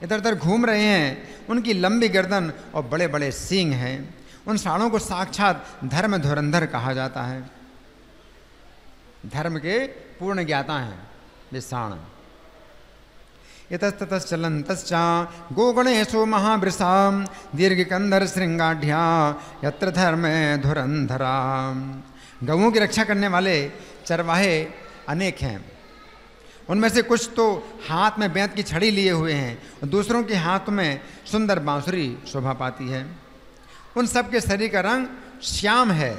इधर उधर घूम रहे हैं। उनकी लंबी गर्दन और बड़े बड़े सींग हैं। उन सांडों को साक्षात धर्म धुरंधर कहा जाता है। धर्म के पूर्ण ज्ञाता हैं वे सांड। इतस्ततश्चलन्तश्चा गोगणेषु महावृषां दीर्घकंधर श्रृंगाढ्या यत्र धर्मे धुरंधरा। गौओं की रक्षा करने वाले चरवाहे अनेक हैं। उनमें से कुछ तो हाथ में बेंत की छड़ी लिए हुए हैं और दूसरों के हाथ में सुंदर बांसुरी शोभा पाती है। उन सब के शरीर का रंग श्याम है।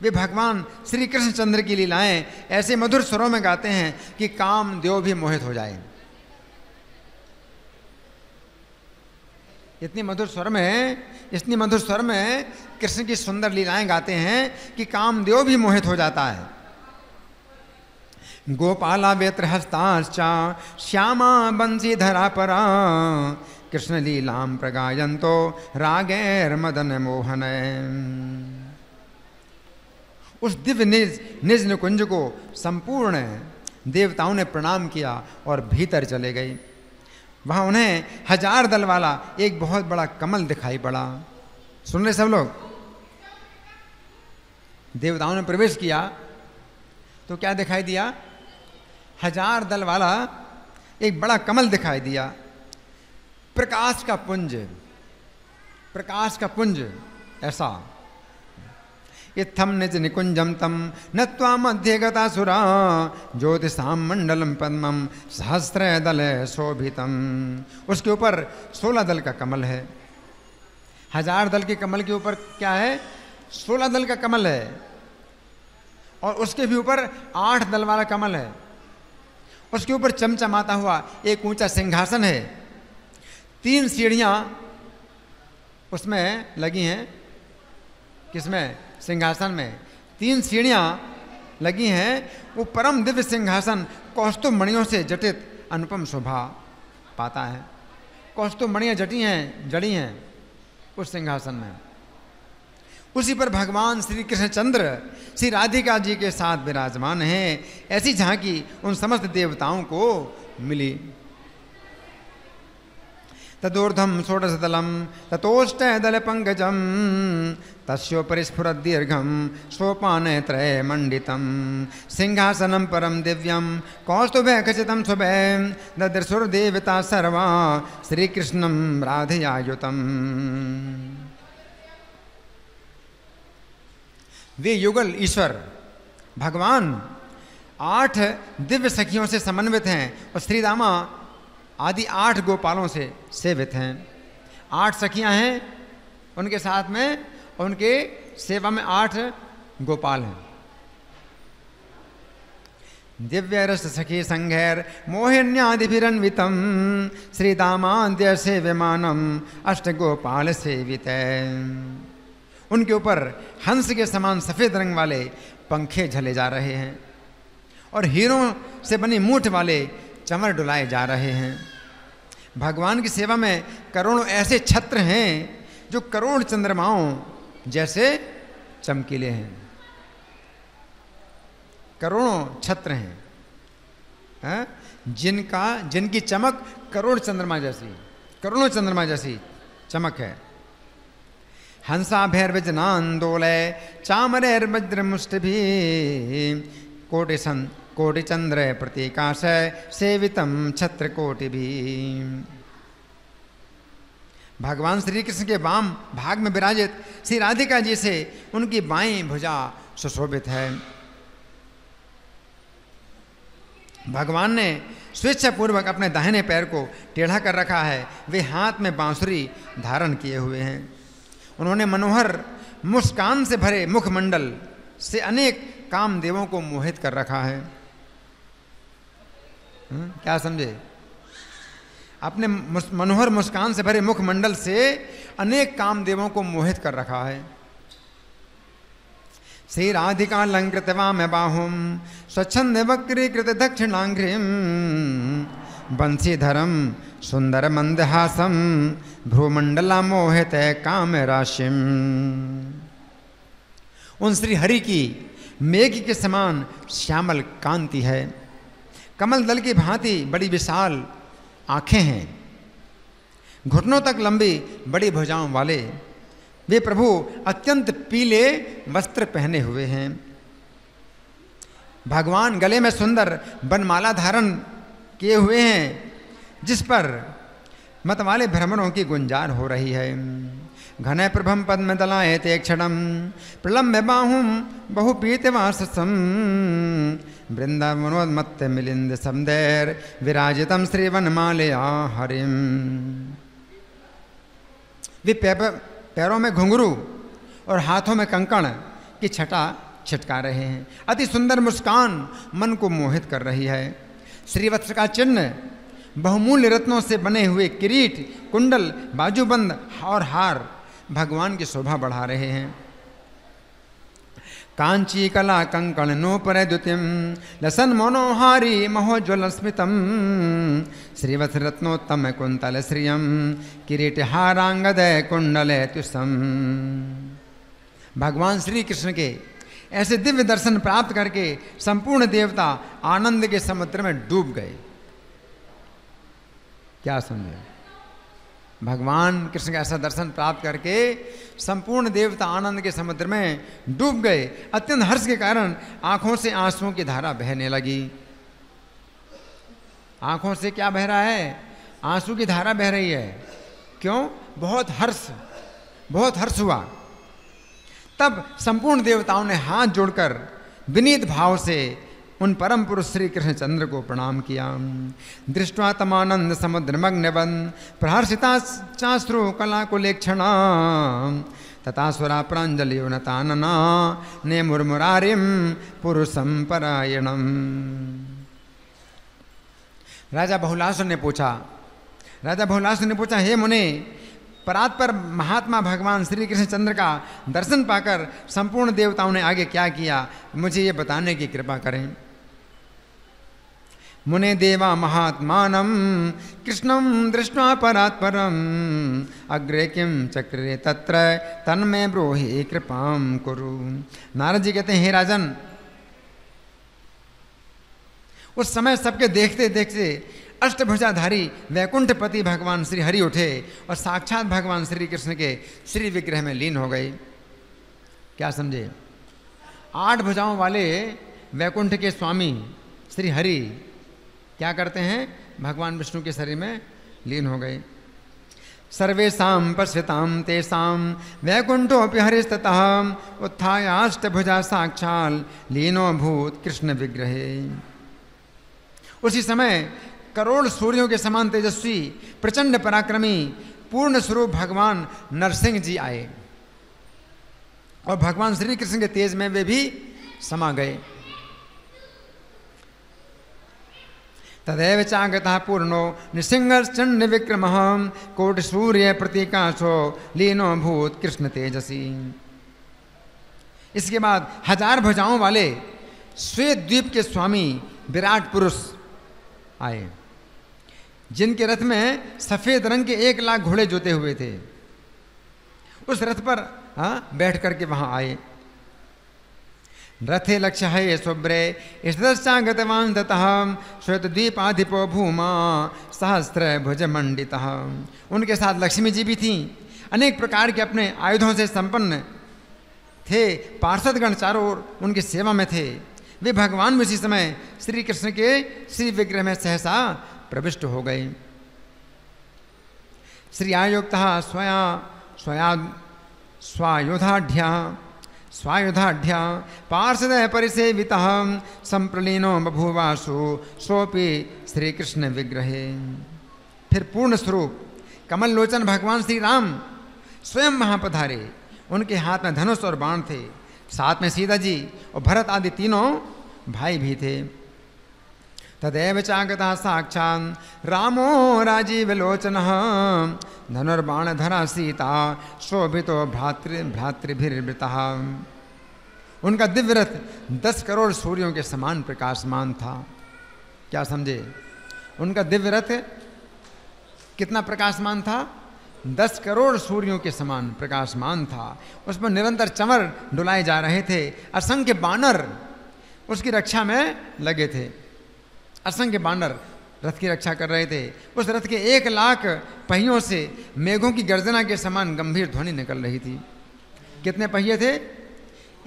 वे भगवान श्री कृष्णचंद्र की लीलाएं ऐसे मधुर स्वरों में गाते हैं कि काम देव भी मोहित हो जाए। इतनी मधुर स्वर में कृष्ण की सुंदर लीलाएं गाते हैं कि कामदेव भी मोहित हो जाता है। गोपाला वेत्र हस्ताश्चा श्यामा बंसी धरा परा कृष्ण लीलाम प्रगायंतो रागैर मदन मोहन। उस दिव्य निज निकुंज को संपूर्ण देवताओं ने प्रणाम किया और भीतर चले गए। वहां उन्हें 1000 दल वाला एक बहुत बड़ा कमल दिखाई पड़ा। सुन रहे सब लोग? देवताओं ने प्रवेश किया तो क्या दिखाई दिया? 1000 दल वाला एक बड़ा कमल दिखाई दिया। प्रकाश का पुंज ऐसा। इत्थम निज निकुंजम तम नत्वा मध्य गता सुरा ज्योतिषाम मंडलम पद्मम सहस्र दल शोभितम। उसके ऊपर 16 दल का कमल है। 1000 दल के कमल के ऊपर क्या है? 16 दल का कमल है और उसके भी ऊपर 8 दल वाला कमल है। उसके ऊपर चमचमाता हुआ एक ऊंचा सिंहासन है। 3 सीढ़ियां उसमें लगी हैं। किसमें? सिंहासन में 3 सीढ़ियां लगी हैं। वो परम दिव्य सिंहासन कौस्तुभ मणियों से जटित अनुपम शोभा पाता है। कौस्तुभ मणियां जड़ी हैं उस सिंहासन में। उसी पर भगवान श्री कृष्णचंद्र श्री राधिका जी के साथ विराजमान हैं। ऐसी झांकी उन समस्त देवताओं को मिली। तदूर्ध्वं षोडशदलं ततोष्टदलपङ्कजं तस्योपरि स्फुरद्दीर्घं सोपानत्रयमण्डितं सिंहासनं परं दिव्यं कौस्तुभखचितं शुभं ददृशुर्देवता सर्वा श्रीकृष्णं राधयायुतम्। वे युगल ईश्वर भगवान 8 दिव्य सखियों से समन्वित हैं और श्रीदामा आदि 8 गोपालों से सेवित हैं। 8 सखियां हैं उनके साथ में, उनके सेवा में 8 गोपाल हैं। दिव्य रस सखी संघैर मोहिन्यादिभिरन्वितं श्रीदामाद्य सेव्यमानम अष्टगोपाल सेवित। उनके ऊपर हंस के समान सफेद रंग वाले पंखे झले जा रहे हैं और हीरों से बनी मूठ वाले चमर डुलाए जा रहे हैं। भगवान की सेवा में करोड़ों ऐसे छत्र हैं जो करोड़ चंद्रमाओं जैसे चमकीले हैं। करोड़ों छत्र हैं, जिनकी चमक करोड़ों चंद्रमा जैसी चमक है। हंसाभैर्विजनान्दोलय चामरैर्वज्रमुष्टिभिः कोटिचंद्र प्रतीकाश सेवितम छत्रकोटि भी। भगवान श्री कृष्ण के वाम भाग में विराजित श्री राधिका जी से उनकी बाईं भुजा सुशोभित है। भगवान ने स्वेच्छापूर्वक अपने दाहिने पैर को टेढ़ा कर रखा है। वे हाथ में बांसुरी धारण किए हुए हैं। उन्होंने मनोहर मुस्कान से भरे मुखमंडल से अनेक कामदेवों को मोहित कर रखा है। क्या समझे? अपने मनोहर मुस्कान से भरे मुखमंडल से अनेक कामदेवों को मोहित कर रखा है। श्री राधिका अलंकृत वाम बाहुम स्वच्छंद वक्रीकृत दक्षिणांघ्रिम बंशीधरम सुंदर मंदहासम भ्रूमंडला मोहित काम राशिम। उन श्री हरि की मेघ के समान श्यामल कांति है। कमल दल की भांति बड़ी विशाल आंखें हैं। घुटनों तक लंबी बड़ी भुजाओं वाले वे प्रभु अत्यंत पीले वस्त्र पहने हुए हैं। भगवान गले में सुंदर बनमाला धारण किए हुए हैं, जिस पर मतवाले भ्रमरों की गुंजार हो रही है। घने प्रभम पद्म दलायते क्षणम प्रलम्ब्य बाहुम बहुपीतवाससम वृंदावनोन्मत्त मिलिंद समदैर विराजितम श्रीवनमालया हरिम। वे पैरों में घुंघरू और हाथों में कंकण की छटा छिटका रहे हैं। अति सुंदर मुस्कान मन को मोहित कर रही है। श्रीवत्स का चिन्ह, बहुमूल्य रत्नों से बने हुए किरीट, कुंडल, बाजूबंद और हार भगवान की शोभा बढ़ा रहे हैं। कांची कला कंकण नोपर द्युतिम लसन मनोहारी महोज्वल स्मितम श्रीवत्स रत्नोत्तम कुंतल श्रियम किरीट हारांगद कुंडल तुसम। भगवान श्री कृष्ण के ऐसे दिव्य दर्शन प्राप्त करके संपूर्ण देवता आनंद के समुद्र में डूब गए। क्या समझे? भगवान कृष्ण का ऐसा दर्शन प्राप्त करके संपूर्ण देवता आनंद के समुद्र में डूब गए। अत्यंत हर्ष के कारण आंखों से आंसुओं की धारा बहने लगी। आंखों से क्या बह रहा है? आंसू की धारा बह रही है। क्यों? बहुत हर्ष हुआ। तब संपूर्ण देवताओं ने हाथ जोड़कर विनीत भाव से उन परम पुरुष श्री कृष्ण चंद्र को प्रणाम किया। दृष्ट्वा तमानंद समुद्रमग्नवन प्रहर्षिता चाश्रु कला कुलेक्षणा तथा स्वरा प्रांजलि नतानना ने मुरमुरारिम पुरुषम परायणम। राजा बहुलासुर ने पूछा, हे मुने, परात्पर महात्मा भगवान श्री कृष्ण चंद्र का दर्शन पाकर संपूर्ण देवताओं ने आगे क्या किया, मुझे ये बताने की कृपा करें। मुने देवा महात्मानं कृष्णं दृष्ट्वा परात्परम अग्रे किम चक्रे तत्र तन्मे ब्रूहि कृपां कुरु। नारद जी कहते हैं, हे राजन, उस समय सबके देखते देखते अष्टभुजाधारी वैकुंठपति भगवान श्री हरि उठे और साक्षात भगवान श्री कृष्ण के श्री विग्रह में लीन हो गए। क्या समझे? 8 भुजाओं वाले वैकुंठ के स्वामी श्री हरि क्या करते हैं? भगवान विष्णु के शरीर में लीन हो गए। सर्वेषां पश्यतां तेषां वैकुंठोऽपि हरिस्ततः उत्थायाष्टभुजा साक्षाल लीनो भूत कृष्ण विग्रहे। उसी समय करोड़ सूर्यों के समान तेजस्वी प्रचंड पराक्रमी पूर्ण स्वरूप भगवान नरसिंह जी आए और भगवान श्री कृष्ण के तेज में वे भी समा गए। तदैव चागतः पूर्णो नृसिंहश्चंड विक्रमः कोटि सूर्य प्रतीकाशो लीनो भूत कृष्ण तेजसी। इसके बाद 1000 भुजाओं वाले श्वेत द्वीप के स्वामी विराट पुरुष आए, जिनके रथ में सफेद रंग के 1 लाख घोड़े जोते हुए थे। उस रथ पर बैठ करके वहां आए। रथे लक्ष्य है शुभ्रे स्थितश्चागतवान् ततः श्वेतद्वीपाधिपो भूमा सहस्र भुज मंडितः। उनके साथ लक्ष्मी जी भी थीं, अनेक प्रकार के अपने आयुधों से संपन्न थे। पार्षदगण चारों ओर उनकी सेवा में थे। वे भगवान भी उसी समय श्री कृष्ण के श्री विग्रह में सहसा प्रविष्ट हो गए। श्री आयुक्तः स्वायुधाढ्य पार्षद परिसेवितः संप्रलीनो बभूवासु सोपि श्री कृष्ण विग्रहे। फिर पूर्ण स्वरूप कमल लोचन भगवान श्री राम स्वयं वहां पधारे। उनके हाथ में धनुष और बाण थे। साथ में सीता जी और भरत आदि तीनों भाई भी थे। तदैव चागतः साक्षात् रामो राजीवलोचनः धनुर्बाणधरा सीता शोभितो भ्रातृभिर्वृतः। उनका दिव्य रथ 10 करोड़ सूर्यों के समान प्रकाशमान था। क्या समझे? उनका दिव्य रथ कितना प्रकाशमान था? 10 करोड़ सूर्यों के समान प्रकाशमान था। उस पर निरंतर चंवर डुलाए जा रहे थे। असंख्य बानर उसकी रक्षा में लगे थे। असंख्य बानर रथ की रक्षा कर रहे थे। उस रथ के 1 लाख पहियों से मेघों की गर्जना के समान गंभीर ध्वनि निकल रही थी। कितने पहिए थे?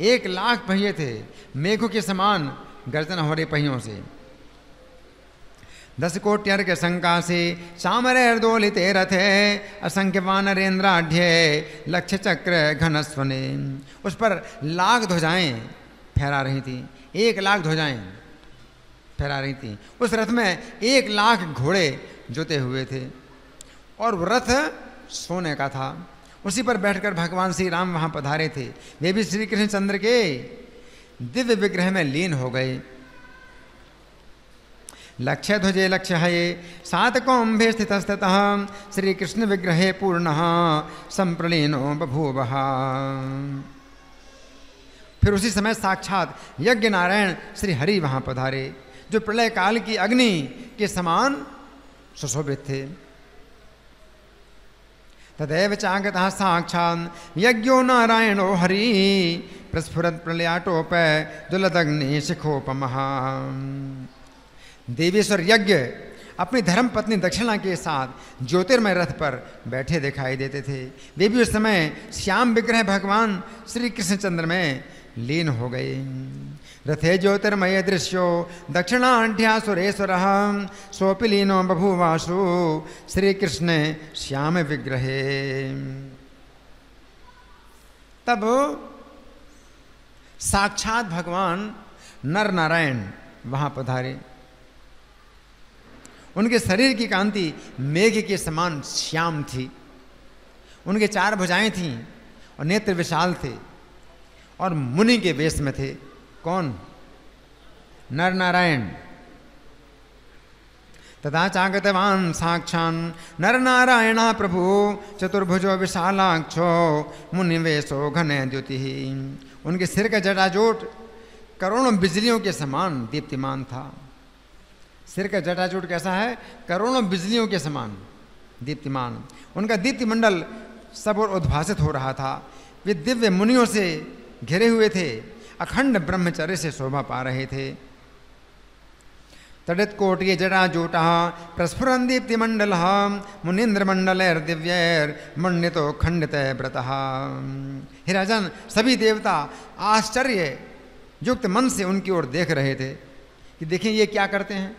1 लाख पहिए थे। मेघों के समान गर्जना हो रही पहियों से। 10 कोट्यर्क संकासे चामरैर्दोलिते रथे असंख्य वानरेन्द्राढ्ये लक्ष्य चक्र घनस्वने। उस पर लाख ध्वजाएं फहरा रही थी। 1 लाख ध्वजाएं फहरा रही थी। उस रथ में 1 लाख घोड़े जोते हुए थे और रथ सोने का था। उसी पर बैठकर भगवान श्री राम वहां पधारे थे। वे भी श्री कृष्ण चंद्र के दिव्य विग्रह में लीन हो गए। लक्ष्य ध्वजे लक्ष्य है सातकौंभे स्थितस्ततः श्री कृष्ण विग्रहे पूर्णः संप्रलीनो बभूवः। फिर उसी समय साक्षात यज्ञ नारायण श्री हरि वहां पधारे, जो प्रलय काल की अग्नि के समान सुशोभित थे। तदैव चागतः साक्षात् यज्ञो नारायणो हरि प्रस्फुरत् प्रलयाटोप दुलदग्नि शिखोपमः। देवेश्वर यज्ञ अपनी धर्म पत्नी दक्षिणा के साथ ज्योतिर्मय रथ पर बैठे दिखाई देते थे। वे भी उस समय श्याम विग्रह भगवान श्री कृष्णचंद्र में लीन हो गए। रथे ज्योतिर्मय दृश्यो दक्षिणाढ्या सुरेश्वरः सोऽपि लीनो बभूवासु श्री कृष्ण श्याम विग्रहे। तब साक्षात भगवान नर नारायण वहां पधारे। उनके शरीर की कांति मेघ के समान श्याम थी। उनके 4 भुजाएं थीं और नेत्र विशाल थे और मुनि के वेश में थे। कौन? नर नारायण। तथा चागतवान साक्षान नर नारायण प्रभु चतुर्भुजो विशालाक्षो मुनिवेशो घने द्युति। उनके सिर का जटाजूट करोड़ों बिजलियों के समान दीप्तिमान था। सिर का जटाजूट कैसा है? करोड़ों बिजलियों के समान दीप्तिमान। उनका दीप्ति मंडल सब और उद्भासित हो रहा था। वे दिव्य मुनियों से घिरे हुए थे, अखंड ब्रह्मचर्य से शोभा पा रहे थे। तडित कोटि जटाजूट प्रस्फुरन् दीप्ति मंडल मुनीन्द्र मंडलैर दिव्यैर मंडितो खंडित व्रतः। हे राजन, सभी देवता आश्चर्य युक्त मन से उनकी ओर देख रहे थे कि देखें ये क्या करते हैं।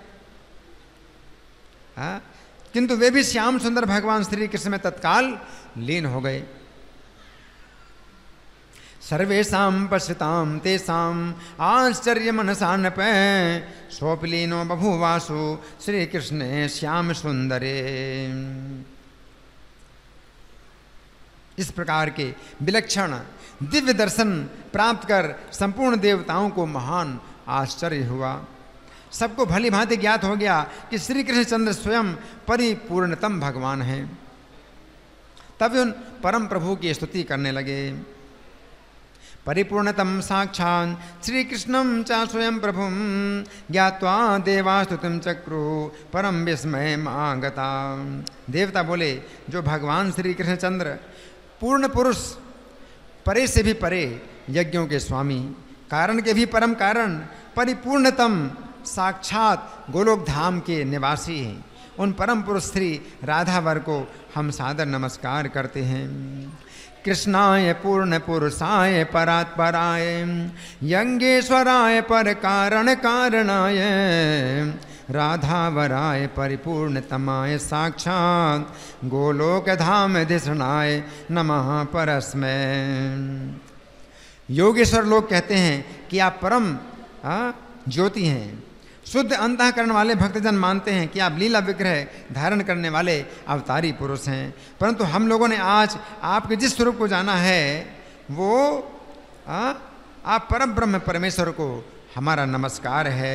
किंतु वे भी श्याम सुंदर भगवान श्री कृष्ण में तत्काल लीन हो गए। सर्वेषां पश्यतां तेषां आश्चर्य मनसा नपै स्वप्लीनो बभूवासु श्री कृष्णे श्याम सुंदरे। इस प्रकार के विलक्षण दिव्य दर्शन प्राप्त कर संपूर्ण देवताओं को महान आश्चर्य हुआ। सबको भली भांति ज्ञात हो गया कि श्री कृष्णचंद्र स्वयं परिपूर्णतम भगवान हैं। तब उन परम प्रभु की स्तुति करने लगे। परिपूर्णतम साक्षात् श्री कृष्णं च स्वयं प्रभुं ज्ञात्वा देवा स्तुतिं चक्रु परम विस्मय मागता। देवता बोले, जो भगवान श्री कृष्णचंद्र पूर्ण पुरुष, परे से भी परे, यज्ञों के स्वामी, कारण के भी परम कारण, परिपूर्णतम साक्षात गोलोक धाम के निवासी हैं, उन परम पुरुष श्री राधावर को हम सादर नमस्कार करते हैं। कृष्णाय पूर्ण पुरुषाय परात्पराय यज्ञेश्वराय पर कारण कारणाय राधावराय परिपूर्णतमाय साक्षात गोलोक धाम धिषणाय नमः परस्मै। योगेश्वर लोग कहते हैं कि आप परम ज्योति हैं। शुद्ध अंतःकरण वाले भक्तजन मानते हैं कि आप लीला विग्रह धारण करने वाले अवतारी पुरुष हैं। परंतु हम लोगों ने आज आपके जिस स्वरूप को जाना है वो आप परम ब्रह्म परमेश्वर को हमारा नमस्कार है।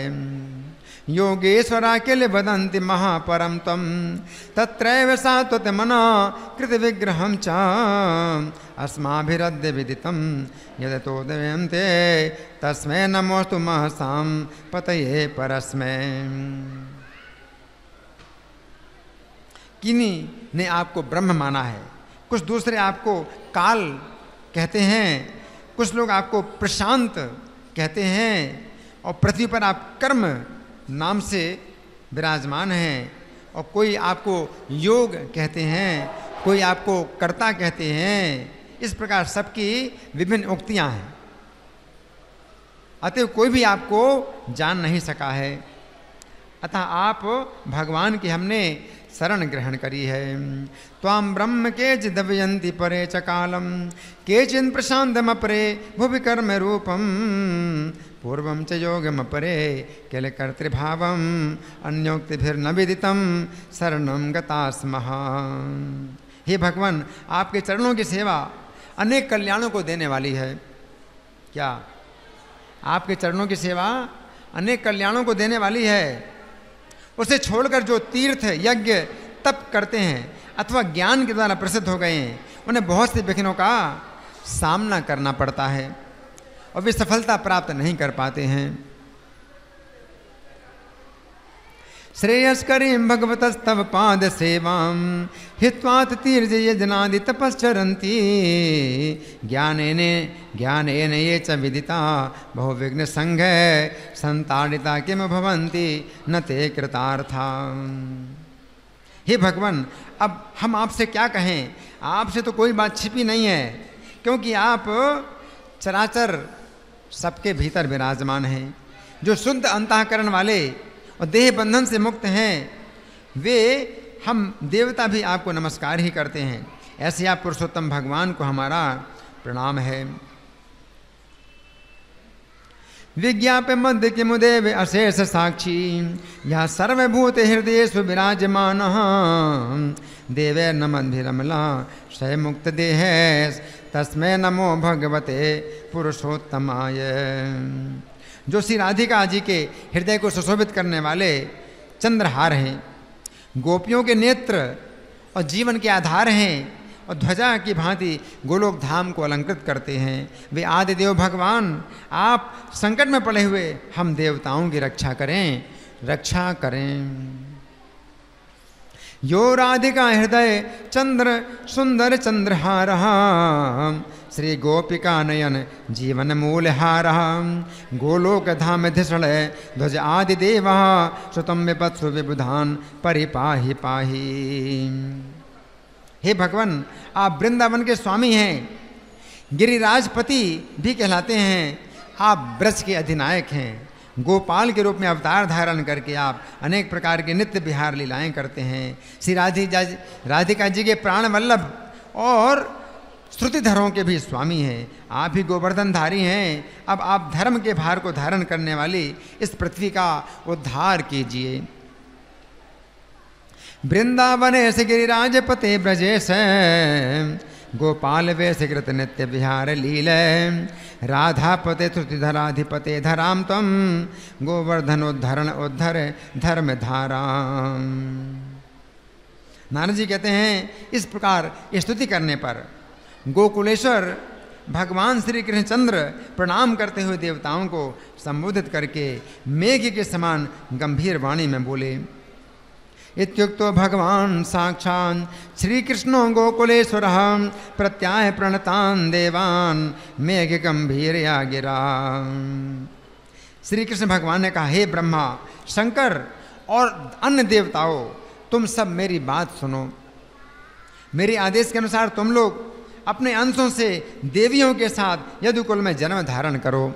योगेश्वराखिल वदन्ति महापरम तम तत्रैव सात्वत मना कृत विग्रहं च अस्माभिरद्य विदितं यदतो देवन्ते तस्मै नमोस्तु महसां पतये परस्मै। किन्हीं ने आपको ब्रह्म माना है, कुछ दूसरे आपको काल कहते हैं, कुछ लोग आपको प्रशांत कहते हैं और पृथ्वी पर आप कर्म नाम से विराजमान हैं, और कोई आपको योग कहते हैं, कोई आपको कर्ता कहते हैं। इस प्रकार सबकी विभिन्न उक्तियां हैं। अतः कोई भी आपको जान नहीं सका है। अतः आप भगवान की हमने शरण ग्रहण करी है। त्वां ब्रह्म केचि दवयन्ति परे च कालम केचिन् प्रशान्तमपरे भुवि कर्म रूपम पूर्वं च योगमपरे किल कर्तृभावम् अन्योक्तिभिर्न विदितं शरणं गता स्मः। हे भगवान, आपके चरणों की सेवा अनेक कल्याणों को देने वाली है। क्या? आपके चरणों की सेवा अनेक कल्याणों को देने वाली है। उसे छोड़कर जो तीर्थ यज्ञ तप करते हैं अथवा ज्ञान के द्वारा प्रसिद्ध हो गए हैं, उन्हें बहुत से विघ्नों का सामना करना पड़ता है और वे सफलता प्राप्त नहीं कर पाते हैं। श्रेयस्करीं भगवतस्तव पाद सेवां हित्वात् तीर्थ यजनादि तपश्चरन्ति ज्ञानेन ये च विदिता बहुविघ्न संघे संताड़िता किम भवन्ति न ते कृतार्था। हे भगवान, अब हम आपसे क्या कहें? आपसे तो कोई बात छिपी नहीं है, क्योंकि आप चराचर सबके भीतर विराजमान हैं। जो शुद्ध अंतःकरण वाले और देह बंधन से मुक्त हैं, वे हम देवता भी आपको नमस्कार ही करते हैं। ऐसे आप पुरुषोत्तम भगवान को हमारा प्रणाम है। विज्ञाप्य मध्य किमुदेव अशेष साक्षी यह सर्वभूत हृदयेषु विराजमानः देवे नमद्भिरमला क्षय मुक्त देह तस्मै नमो भगवते पुरुषोत्तमाय। जो श्री राधिका जी के हृदय को सुशोभित करने वाले चंद्रहार हैं, गोपियों के नेत्र और जीवन के आधार हैं और ध्वजा की भांति गोलोक धाम को अलंकृत करते हैं, वे आदि देव भगवान आप संकट में पड़े हुए हम देवताओं की रक्षा करें, रक्षा करें। यो राधिका हृदय चंद्र सुंदर चंद्रहार श्री गोपिका नयन जीवन मूलहार गोलोक धाम धिषण ध्वज आदि देव सुतम विपत्सु विबुधान परिपाहि पाहि। हे भगवान, आप वृंदावन के स्वामी हैं, गिरिराजपति भी कहलाते हैं, आप ब्रज के अधिनायक हैं, गोपाल के रूप में अवतार धारण करके आप अनेक प्रकार के नित्य विहार लीलाएं करते हैं। श्री राधिका जी के प्राण वल्लभ और श्रुतिधरों के भी स्वामी हैं, आप ही गोवर्धनधारी हैं। अब आप धर्म के भार को धारण करने वाली इस पृथ्वी का उद्धार कीजिए। वृंदावने से गिरिराजपते ब्रजेश गोपाल वेश कृत नित्य विहार लीले राधापते श्रुतिधराधिपते धराम तम गोवर्धनोद्धरण उद्धर धर्म धारा। नारद जी कहते हैं, इस प्रकार स्तुति करने पर गोकुलेश्वर भगवान श्री कृष्णचंद्र प्रणाम करते हुए देवताओं को संबोधित करके मेघ के समान गंभीर वाणी में बोले। इत्युक्तो भगवान साक्षात् श्री कृष्णो गोकुलेश्वर प्रत्याह प्रणतान देवान मेघ गंभीरया गिरा। श्री कृष्ण भगवान ने कहा, हे ब्रह्मा, शंकर और अन्य देवताओं, तुम सब मेरी बात सुनो। मेरे आदेश के अनुसार तुम लोग अपने अंशों से देवियों के साथ यदुकुल में जन्म धारण करो।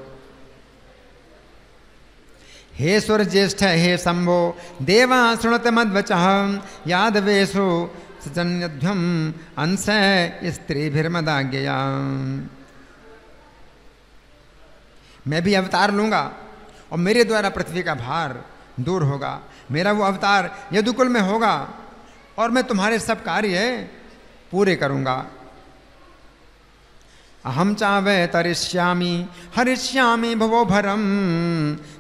हे सुर ज्येष्ठ हे शंभो देवा शृणुत मद्वचः यादवेषु सजन्यध्वम अंश स्त्रीभिर्मदाज्ञया। मैं भी अवतार लूँगा और मेरे द्वारा पृथ्वी का भार दूर होगा। मेरा वो अवतार यदुकुल में होगा और मैं तुम्हारे सब कार्य पूरे करूँगा। अहम चावे तरिष्यामि हरिष्यामि भवो भरम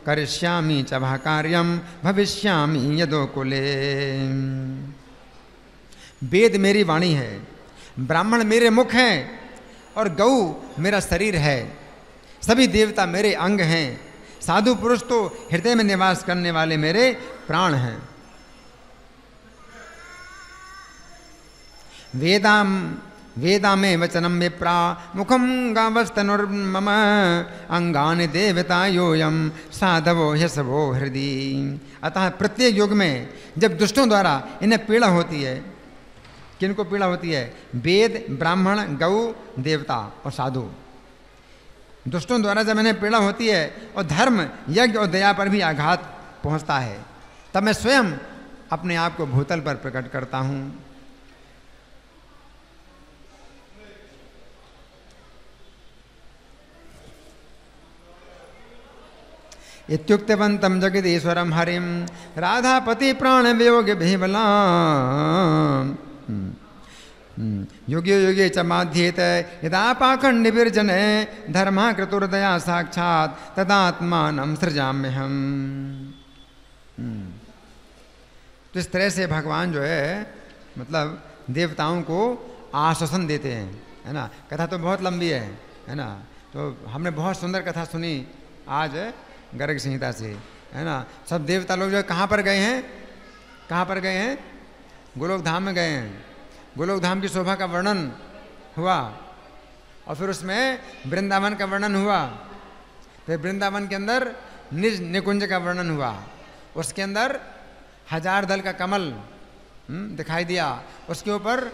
करिष्यामि च भा कार्यम भविष्यामि यदुकुले। वेद मेरी वाणी है, ब्राह्मण मेरे मुख हैं और गौ मेरा शरीर है। सभी देवता मेरे अंग हैं। साधु पुरुष तो हृदय में निवास करने वाले मेरे प्राण हैं। वेदा में वचनम विप्रा मुखम गावस्तनुर्मम अंगानि देवता योयम साधवो ह्यसवो हृदय। अतः प्रत्येक युग में जब दुष्टों द्वारा इन्हें पीड़ा होती है, किनको पीड़ा होती है? वेद, ब्राह्मण, गौ, देवता और साधु। दुष्टों द्वारा जब इन्हें पीड़ा होती है और धर्म, यज्ञ और दया पर भी आघात पहुंचता है, तब मैं स्वयं अपने आप को भूतल पर प्रकट करता हूँ। इत्युक्तवन्तं जगदीश्वरं हरिं राधापति प्राण वियोग विह्वला युगे युगे च माध्येत यदा पाखंड विर्जने धर्मा कृतुर्दया साक्षात् तदात्मानं सृजाम्यहम्। तो इस तरह से भगवान जो है मतलब देवताओं को आश्वासन देते हैं, है ना। कथा तो बहुत लंबी है ना। तो हमने बहुत सुंदर कथा सुनी आज गर्ग संहिता से, है ना। सब देवता लोग जो है कहाँ पर गए हैं? कहाँ पर गए हैं? गोलोक धाम में गए हैं। गोलोक धाम की शोभा का वर्णन हुआ और फिर उसमें वृंदावन का वर्णन हुआ। फिर वृंदावन के अंदर निज निकुंज का वर्णन हुआ। उसके अंदर 1000 दल का कमल दिखाई दिया। उसके ऊपर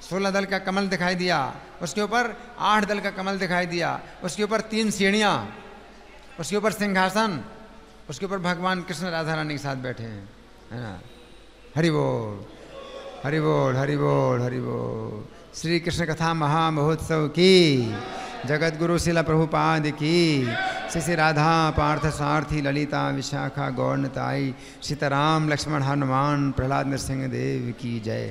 16 दल का कमल दिखाई दिया। उसके ऊपर 8 दल का कमल दिखाई दिया। उसके ऊपर 3 सीढ़ियाँ, उसके ऊपर सिंहासन, उसके ऊपर भगवान कृष्ण राधा रानी के साथ बैठे हैं, है ना। हरि बोल हरि बोल हरि बोल हरि बोल। श्री कृष्ण कथा महामहोत्सव की, जगत गुरु शिला प्रभुपाद की, श्री श्री राधा पार्थ सारथी ललिता विशाखा गौरताई सीताराम लक्ष्मण हनुमान प्रहलाद नरसिंह देव की जय।